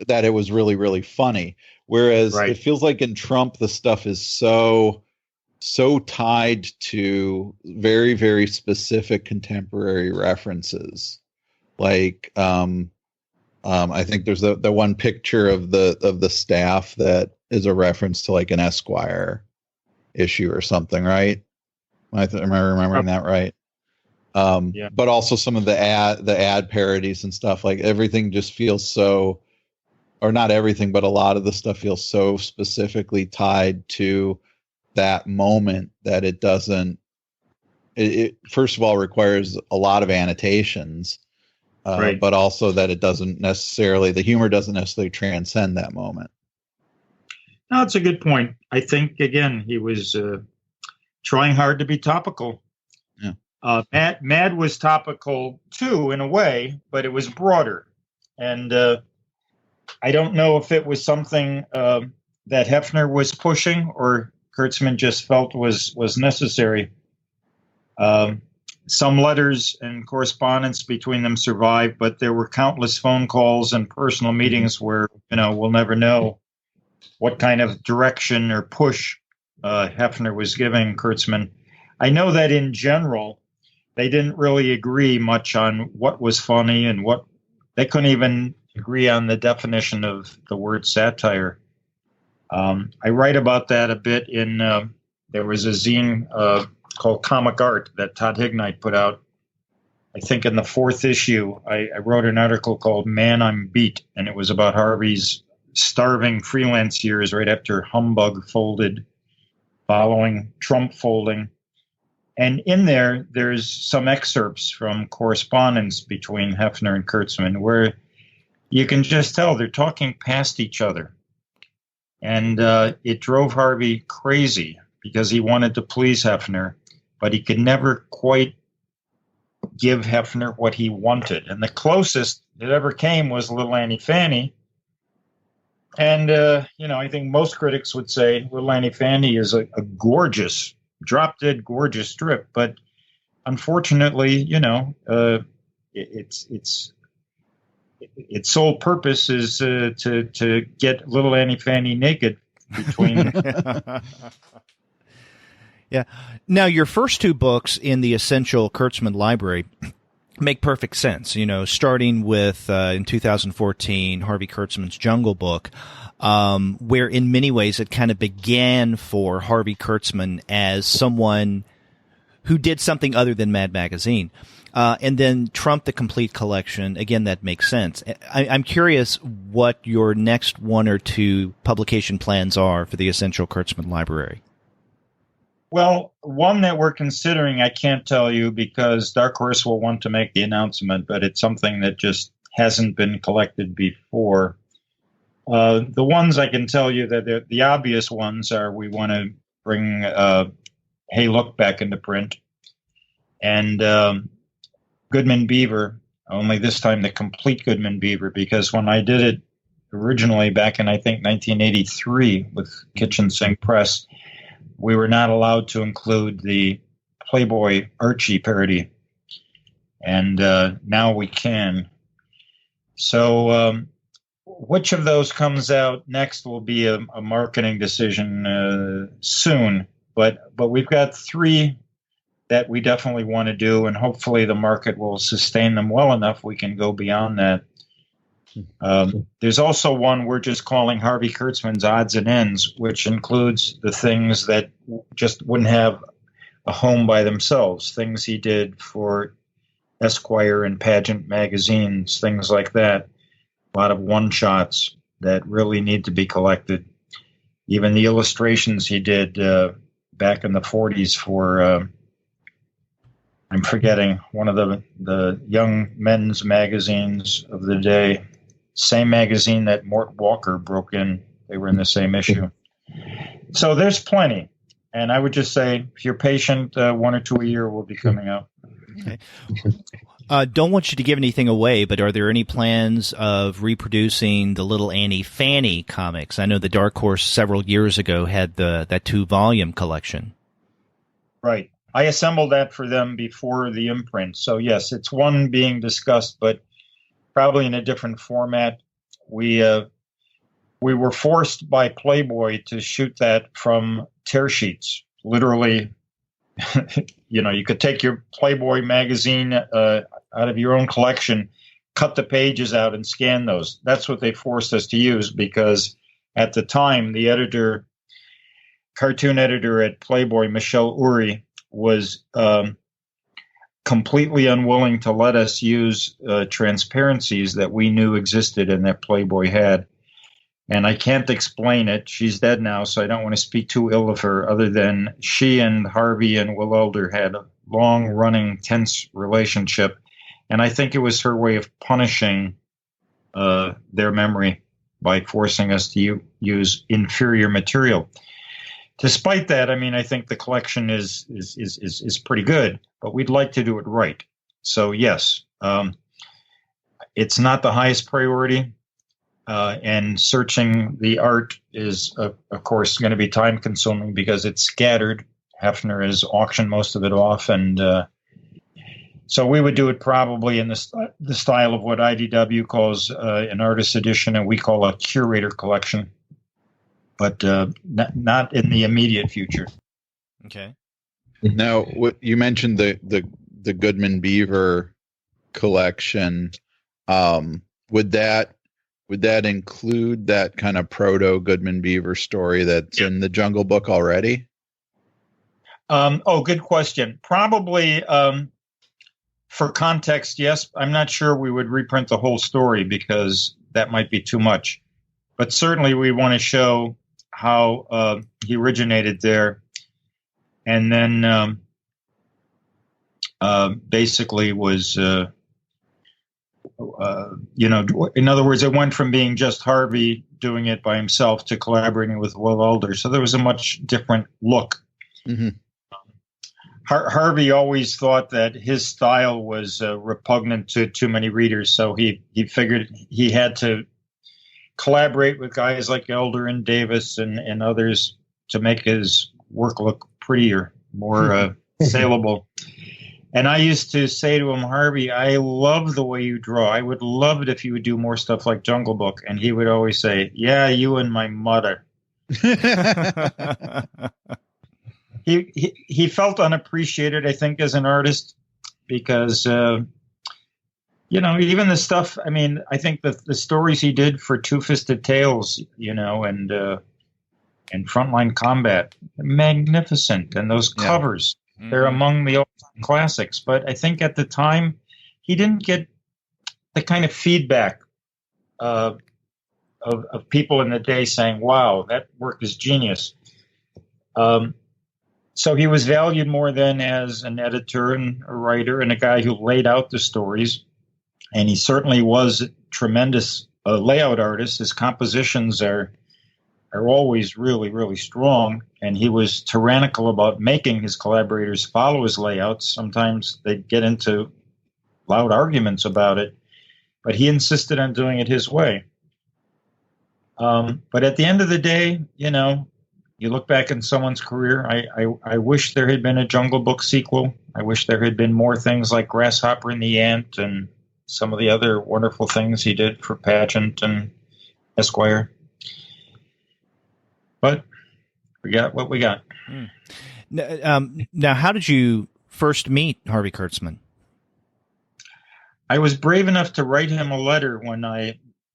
that it was really, really funny. Whereas it feels like in Trump, the stuff is so tied to very, very specific contemporary references. Like, I think there's the one picture of the staff that is a reference to like an Esquire issue or something, right? Am I remembering that right? But also some of the ad parodies and stuff, like everything just feels so, or not everything, but a lot of the stuff feels so specifically tied to that moment that it doesn't. It first of all requires a lot of annotations. But also that it doesn't necessarily, the humor doesn't necessarily transcend that moment. No, it's a good point. I think, again, he was trying hard to be topical. Yeah. Mad was topical, too, in a way, but it was broader. And I don't know if it was something that Hefner was pushing or Kurtzman just felt was necessary. Some letters and correspondence between them survived, but there were countless phone calls and personal meetings where, we'll never know what kind of direction or push Hefner was giving Kurtzman. I know that in general, they didn't really agree much on what was funny and what they couldn't even agree on the definition of the word satire. I write about that a bit in, there was a zine called Comic Art that Todd Hignite put out. I think in the 4th issue, I wrote an article called Man, I'm Beat, and it was about Harvey's starving freelance years right after Humbug folded, following Trump folding. And in there, there's some excerpts from correspondence between Hefner and Kurtzman where you can just tell they're talking past each other. And it drove Harvey crazy because he wanted to please Hefner, but he could never quite give Hefner what he wanted. And the closest it ever came was Little Annie Fanny. And, I think most critics would say Little Annie Fanny is a gorgeous, drop-dead gorgeous strip. But unfortunately, its sole purpose is to get Little Annie Fanny naked between. Yeah. Now, your first 2 books in the Essential Kurtzman library make perfect sense. Starting with in 2014, Harvey Kurtzman's Jungle Book, where in many ways it kind of began for Harvey Kurtzman as someone who did something other than Mad Magazine. And then Trump, the Complete Collection, again, that makes sense. I'm curious what your next 1 or 2 publication plans are for the Essential Kurtzman library. Well, one that we're considering, I can't tell you because Dark Horse will want to make the announcement, but it's something that just hasn't been collected before. The ones I can tell you that the obvious ones are we want to bring Hey Look back into print and Goodman Beaver, only this time the complete Goodman Beaver, because when I did it originally back in, I think, 1983 with Kitchen Sink Press, we were not allowed to include the Playboy Archie parody, and now we can. So which of those comes out next will be a marketing decision soon, but we've got 3 that we definitely want to do, and hopefully the market will sustain them well enough we can go beyond that. There's also one we're just calling Harvey Kurtzman's Odds and Ends, which includes the things that just wouldn't have a home by themselves, things he did for Esquire and Pageant magazines, things like that. A lot of one-shots that really need to be collected. Even the illustrations he did back in the 40s for, I'm forgetting, one of the young men's magazines of the day. Same magazine that Mort Walker broke in. They were in the same issue. So there's plenty. And I would just say, if you're patient, 1 or 2 a year will be coming out. Okay. Don't want you to give anything away, but are there any plans of reproducing the Little Annie Fanny comics? I know the Dark Horse several years ago had that 2-volume collection. Right. I assembled that for them before the imprint. So yes, it's one being discussed, but probably in a different format. We were forced by Playboy to shoot that from tear sheets. Literally, you could take your Playboy magazine out of your own collection, cut the pages out and scan those. That's what they forced us to use because at the time, the cartoon editor at Playboy, Michelle Uri, was completely unwilling to let us use transparencies that we knew existed and that Playboy had. And I can't explain it. She's dead now, so I don't want to speak too ill of her, other than she and Harvey and Will Elder had a long-running, tense relationship. And I think it was her way of punishing their memory by forcing us to use inferior material. Despite that, I mean, I think the collection is pretty good, but we'd like to do it right. So yes, it's not the highest priority. and searching the art is, of course, going to be time consuming because it's scattered. Hefner has auctioned most of it off, and so we would do it probably in the style of what IDW calls an artist edition, and we call a curator collection, but not in the immediate future. Okay. Now, you mentioned the Goodman Beaver collection. Would that include that kind of proto Goodman Beaver story that's in the Jungle Book already? Good question. Probably. For context, yes. I'm not sure we would reprint the whole story because that might be too much. But certainly we want to show how he originated there. And then basically was, in other words, it went from being just Harvey doing it by himself to collaborating with Will Eisner. So there was a much different look. Mm-hmm. Harvey always thought that his style was repugnant to too many readers, so he figured he had to collaborate with guys like Elder and Davis and others to make his work look prettier, more saleable. And I used to say to him, Harvey, I love the way you draw. I would love it if you would do more stuff like Jungle Book. And he would always say, yeah, you and my mother. He felt unappreciated, I think, as an artist because, even the stuff, I mean, I think the stories he did for Two-Fisted Tales, and Frontline Combat, magnificent. And those covers, they're among the all-time classics. But I think at the time, he didn't get the kind of feedback of people in the day saying, wow, that work is genius. So he was valued more than as an editor and a writer and a guy who laid out the stories. And he certainly was a tremendous layout artist. His compositions are always really, really strong. And he was tyrannical about making his collaborators follow his layouts. Sometimes they'd get into loud arguments about it, but he insisted on doing it his way. But at the end of the day, you look back in someone's career, I wish there had been a Jungle Book sequel. I wish there had been more things like Grasshopper and the Ant and some of the other wonderful things he did for Pageant and Esquire. But we got what we got. Now, how did you first meet Harvey Kurtzman? I was brave enough to write him a letter when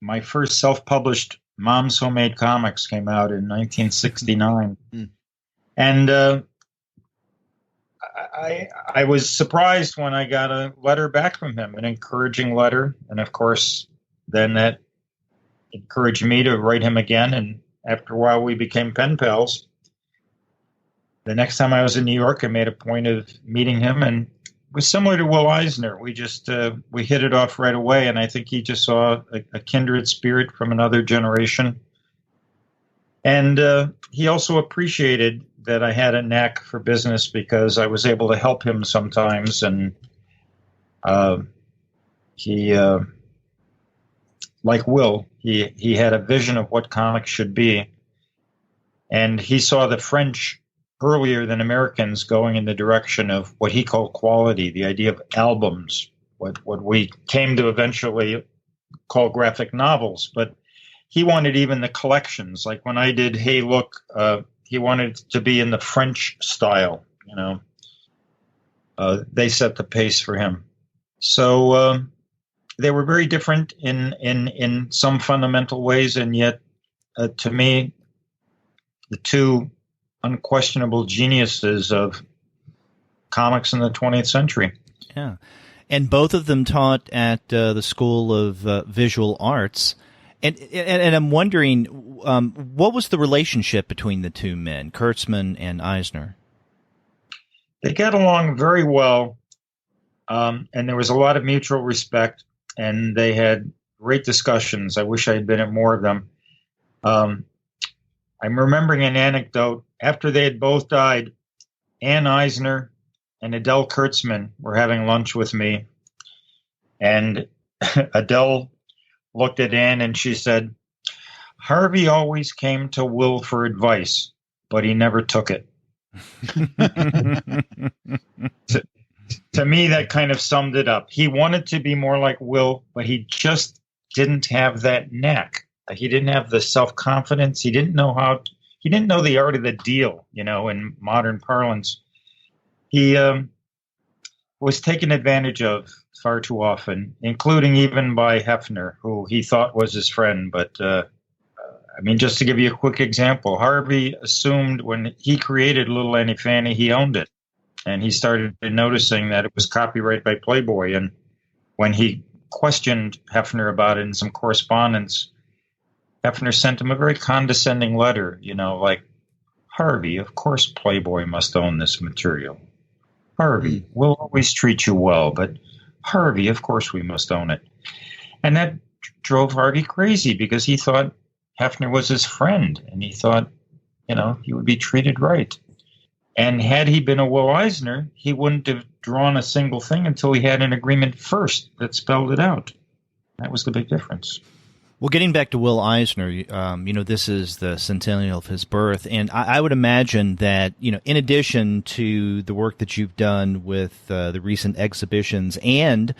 my first self-published Mom's Homemade Comics came out in 1969. And I was surprised when I got a letter back from him, an encouraging letter. And of course, then that encouraged me to write him again. And after a while, we became pen pals. The next time I was in New York, I made a point of meeting him, and it was similar to Will Eisner. We just we hit it off right away, and I think he just saw a kindred spirit from another generation. And he also appreciated that I had a knack for business because I was able to help him sometimes. And he, like Will, he had a vision of what comics should be. And he saw the French earlier than Americans going in the direction of what he called quality, the idea of albums, what we came to eventually call graphic novels. But he wanted even the collections. Like when I did Hey Look, he wanted it to be in the French style, They set the pace for him. So they were very different in some fundamental ways, and yet, to me, the two unquestionable geniuses of comics in the 20th century. Yeah. And both of them taught at the School of Visual Arts. And I'm wondering, what was the relationship between the two men, Kurtzman and Eisner? They got along very well, and there was a lot of mutual respect, and they had great discussions. I wish I had been at more of them. I'm remembering an anecdote. After they had both died, Ann Eisner and Adele Kurtzman were having lunch with me. And Adele looked at Ann and she said, Harvey always came to Will for advice, but he never took it. To me, that kind of summed it up. He wanted to be more like Will, but he just didn't have that knack. He didn't have the self-confidence. He didn't know the art of the deal, in modern parlance. He was taken advantage of far too often, including even by Hefner, who he thought was his friend. But, just to give you a quick example, Harvey assumed when he created Little Annie Fanny, he owned it. And he started noticing that it was copyrighted by Playboy. And when he questioned Hefner about it in some correspondence, Hefner sent him a very condescending letter, like, Harvey, of course Playboy must own this material. Harvey, we'll always treat you well, but Harvey, of course we must own it. And that drove Harvey crazy because he thought Hefner was his friend, and he thought, he would be treated right. And had he been a Will Eisner, he wouldn't have drawn a single thing until he had an agreement first that spelled it out. That was the big difference. Well, getting back to Will Eisner, this is the centennial of his birth, and I would imagine that, in addition to the work that you've done with the recent exhibitions and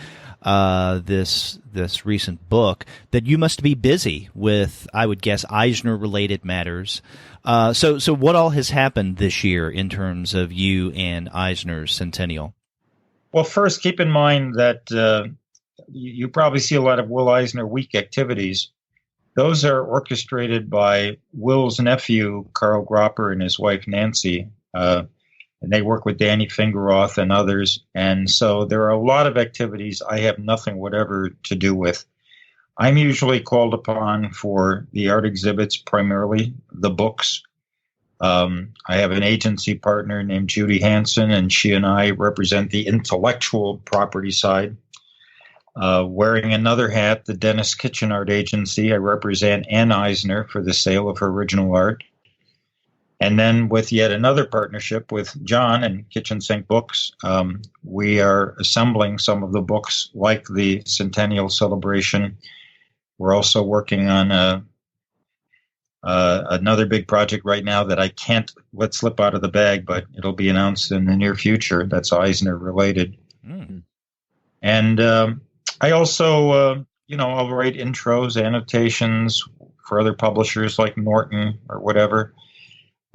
this recent book, that you must be busy with, I would guess, Eisner-related matters. So what all has happened this year in terms of you and Eisner's centennial? Well, first, keep in mind that you probably see a lot of Will Eisner Week activities. Those are orchestrated by Will's nephew, Carl Gropper, and his wife, Nancy. And they work with Danny Fingeroth and others. And so there are a lot of activities I have nothing whatever to do with. I'm usually called upon for the art exhibits, primarily the books. I have an agency partner named Judy Hansen, and she and I represent the intellectual property side. Wearing another hat, the Denis Kitchen Art Agency, I represent Ann Eisner for the sale of her original art. And then with yet another partnership with John and Kitchen Sink Books, we are assembling some of the books like the Centennial Celebration. We're also working on another big project right now that I can't let slip out of the bag, but it'll be announced in the near future. That's Eisner related. Mm. And I also, I'll write intros, annotations for other publishers like Norton or whatever.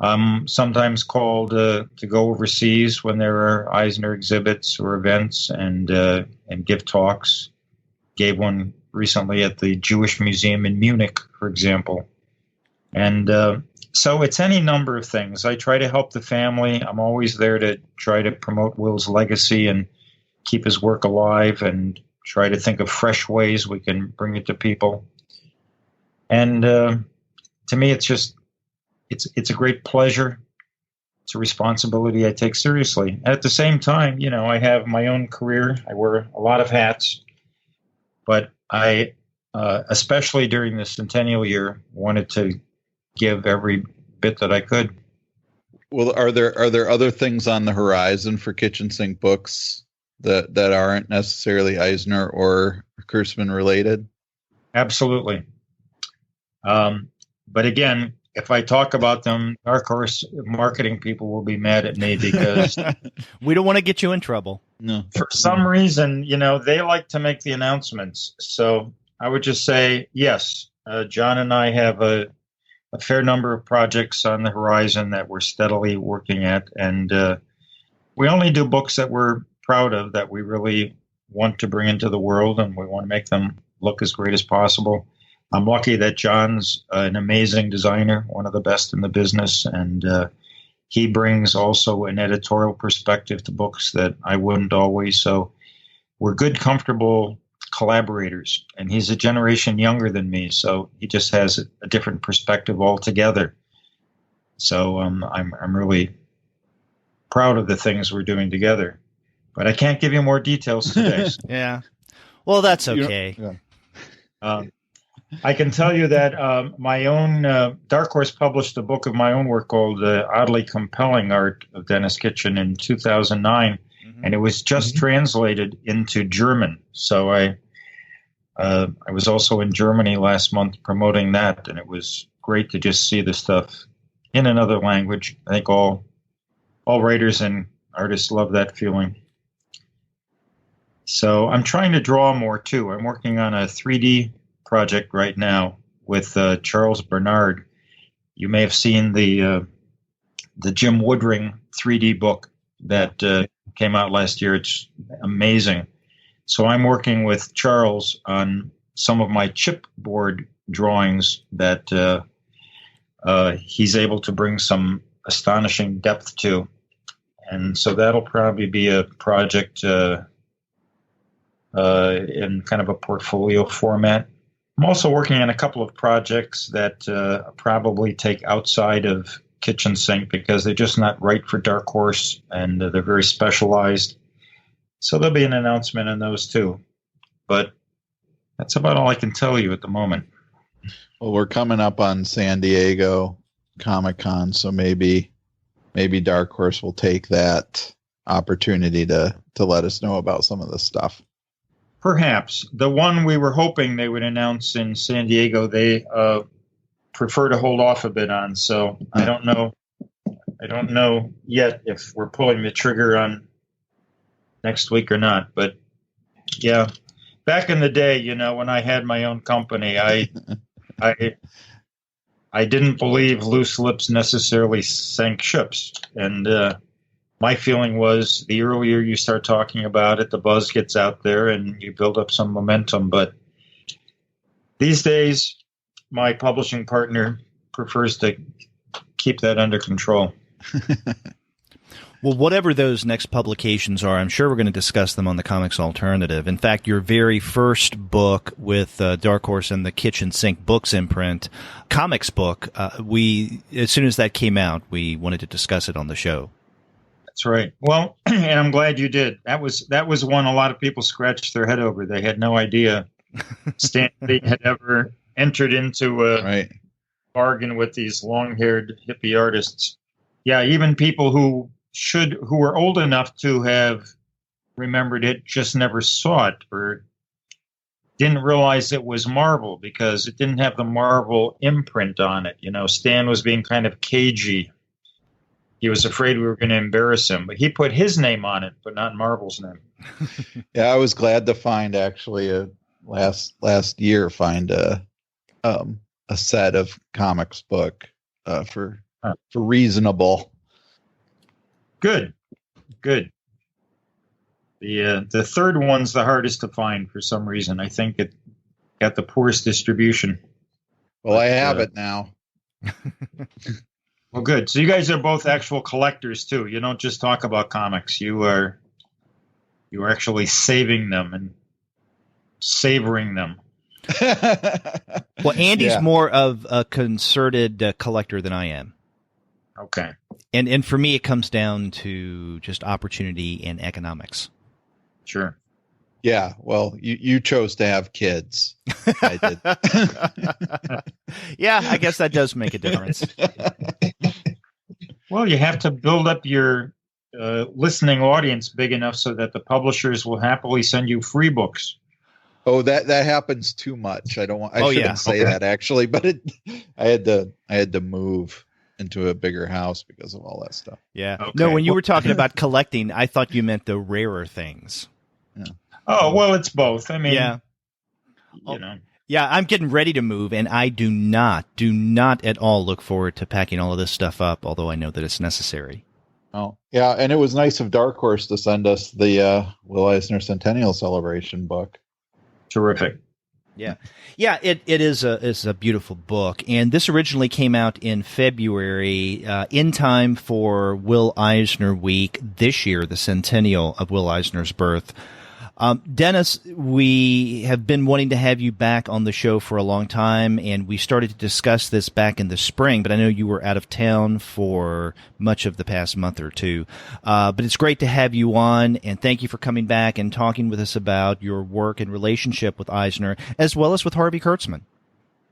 I'm sometimes called to go overseas when there are Eisner exhibits or events and give talks. Gave one recently at the Jewish Museum in Munich, for example. And so it's any number of things. I try to help the family. I'm always there to try to promote Will's legacy and keep his work alive and try to think of fresh ways we can bring it to people. And to me, it's a great pleasure. It's a responsibility I take seriously. At the same time, I have my own career. I wear a lot of hats. But I, especially during the centennial year, wanted to give every bit that I could. Well, are there other things on the horizon for Kitchen Sink Books that aren't necessarily Eisner or Kurtzman related? Absolutely. But again, if I talk about them, Dark Horse marketing people will be mad at me because we don't want to get you in trouble. No. For some reason, they like to make the announcements. So I would just say, yes, John and I have a fair number of projects on the horizon that we're steadily working at. And we only do books that we're proud of, that we really want to bring into the world, and we want to make them look as great as possible. I'm lucky that John's an amazing designer, one of the best in the business, and he brings also an editorial perspective to books that I wouldn't always. So we're good, comfortable collaborators, and he's a generation younger than me, so he just has a different perspective altogether. So I'm really proud of the things we're doing together, but I can't give you more details today. Yeah, well, that's okay. I can tell you that my own Dark Horse published a book of my own work called Oddly Compelling Art of Denis Kitchen in 2009, and it was just translated into German. So I was also in Germany last month promoting that, and it was great to just see the stuff in another language. I think all writers and artists love that feeling. So I'm trying to draw more too. I'm working on a 3D project right now with Charles Bernard. You may have seen the Jim Woodring 3D book that came out last year. It's amazing. So I'm working with Charles on some of my chipboard drawings that he's able to bring some astonishing depth to. And so that'll probably be a project in kind of a portfolio format. I'm also working on a couple of projects that probably take outside of Kitchen Sink because they're just not right for Dark Horse, and they're very specialized. So there'll be an announcement on those too. But that's about all I can tell you at the moment. Well, we're coming up on San Diego Comic-Con, so maybe Dark Horse will take that opportunity to let us know about some of this stuff. Perhaps. The one we were hoping they would announce in San Diego, they prefer to hold off a bit on. So I don't know. I don't know yet if we're pulling the trigger on next week or not. But yeah, back in the day, when I had my own company, I didn't believe loose lips necessarily sank ships. And my feeling was the earlier you start talking about it, the buzz gets out there and you build up some momentum. But these days, my publishing partner prefers to keep that under control. Well, whatever those next publications are, I'm sure we're going to discuss them on the Comics Alternative. In fact, your very first book with Dark Horse and the Kitchen Sink Books imprint, comics book, as soon as that came out, we wanted to discuss it on the show. That's right. Well, and I'm glad you did. That was one a lot of people scratched their head over. They had no idea Stan Lee had ever entered into a bargain with these long-haired hippie artists. Yeah, even people who were old enough to have remembered it just never saw it or didn't realize it was Marvel because it didn't have the Marvel imprint on it. Stan was being kind of cagey. He was afraid we were going to embarrass him, but he put his name on it, but not Marvel's name. Yeah, I was glad to find actually last year a set of comics book for reasonable. Good. The third one's the hardest to find for some reason. I think it got the poorest distribution. Well, I have it now. Well, good. So you guys are both actual collectors too. You don't just talk about comics. You are actually saving them and savoring them. Well, Andy's more of a concerted collector than I am. Okay. And for me, it comes down to just opportunity and economics. Sure. Yeah. Well, you chose to have kids. I did. Yeah, I guess that does make a difference. Well, you have to build up your listening audience big enough so that the publishers will happily send you free books. Oh, that happens too much. I shouldn't say that actually, but I had to move into a bigger house because of all that stuff. Yeah. Okay. No, when you were talking about collecting, I thought you meant the rarer things. Yeah. Oh, well, it's both. I mean, yeah. Yeah, I'm getting ready to move, and I do not at all look forward to packing all of this stuff up, although I know that it's necessary. Oh, yeah, and it was nice of Dark Horse to send us the Will Eisner Centennial Celebration book. Terrific. Yeah. Yeah, it is a beautiful book. And this originally came out in February, in time for Will Eisner Week this year, the centennial of Will Eisner's birth. Dennis, we have been wanting to have you back on the show for a long time, and we started to discuss this back in the spring, but I know you were out of town for much of the past month or two. But it's great to have you on, and thank you for coming back and talking with us about your work and relationship with Eisner, as well as with Harvey Kurtzman.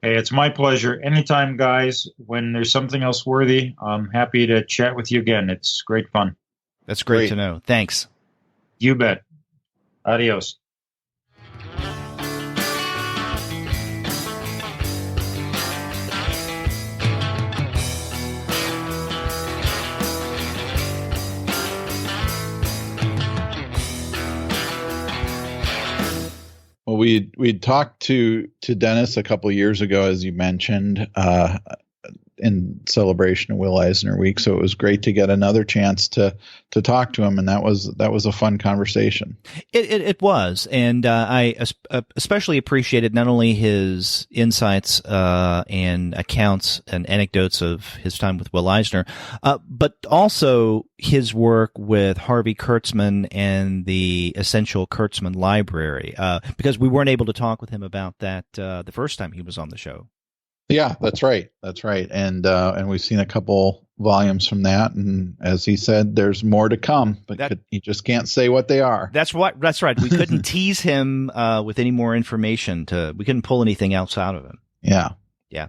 Hey, it's my pleasure. Anytime, guys, when there's something else worthy, I'm happy to chat with you again. It's great fun. That's great to know. Thanks. You bet. Adios. we'd talked to Dennis a couple of years ago, as you mentioned, in celebration of Will Eisner Week. So it was great to get another chance to talk to him, and that was a fun conversation. It was, and I especially appreciated not only his insights and accounts and anecdotes of his time with Will Eisner, but also his work with Harvey Kurtzman and the Essential Kurtzman Library, because we weren't able to talk with him about that the first time he was on the show. Yeah, that's right. And we've seen a couple volumes from that. And as he said, there's more to come, but he just can't say what they are. That's right. We couldn't tease him with any more information. We couldn't pull anything else out of him. Yeah. Yeah.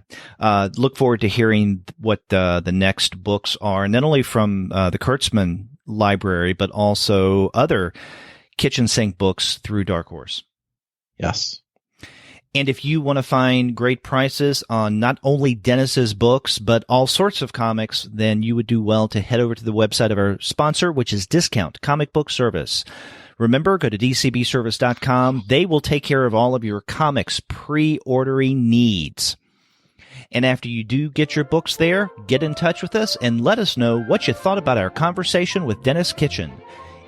Look forward to hearing what the next books are, not only from the Kurtzman Library, but also other kitchen sink books through Dark Horse. Yes. And if you want to find great prices on not only Dennis's books, but all sorts of comics, then you would do well to head over to the website of our sponsor, which is Discount Comic Book Service. Remember, go to dcbservice.com. They will take care of all of your comics pre-ordering needs. And after you do get your books there, get in touch with us and let us know what you thought about our conversation with Denis Kitchen.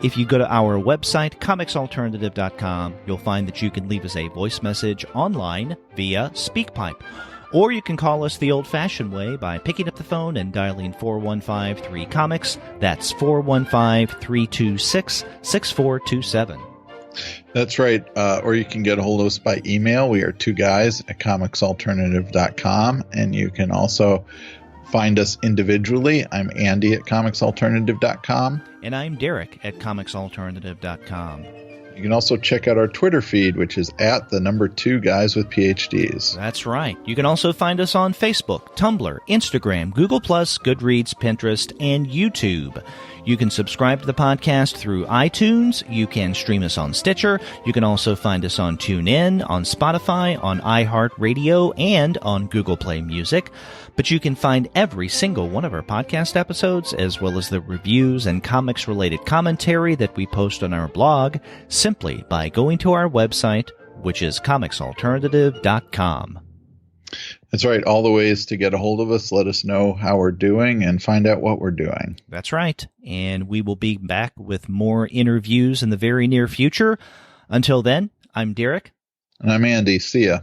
If you go to our website, comicsalternative.com, you'll find that you can leave us a voice message online via SpeakPipe. Or you can call us the old-fashioned way by picking up the phone and dialing 415-3-COMICS. That's 415-326-6427. That's right. Or you can get a hold of us by email. We are two guys at comicsalternative.com. And you can also find us individually. I'm Andy at comicsalternative.com. And I'm Derek at comicsalternative.com. You can also check out our Twitter feed, which is at the number 2 guys with PhDs. That's right. You can also find us on Facebook, Tumblr, Instagram, Google+, Goodreads, Pinterest, and YouTube. You can subscribe to the podcast through iTunes. You can stream us on Stitcher. You can also find us on TuneIn, on Spotify, on iHeartRadio, and on Google Play Music. But you can find every single one of our podcast episodes, as well as the reviews and comics-related commentary that we post on our blog, simply by going to our website, which is comicsalternative.com. That's right. All the ways to get a hold of us, let us know how we're doing, and find out what we're doing. That's right. And we will be back with more interviews in the very near future. Until then, I'm Derek. And I'm Andy. See ya.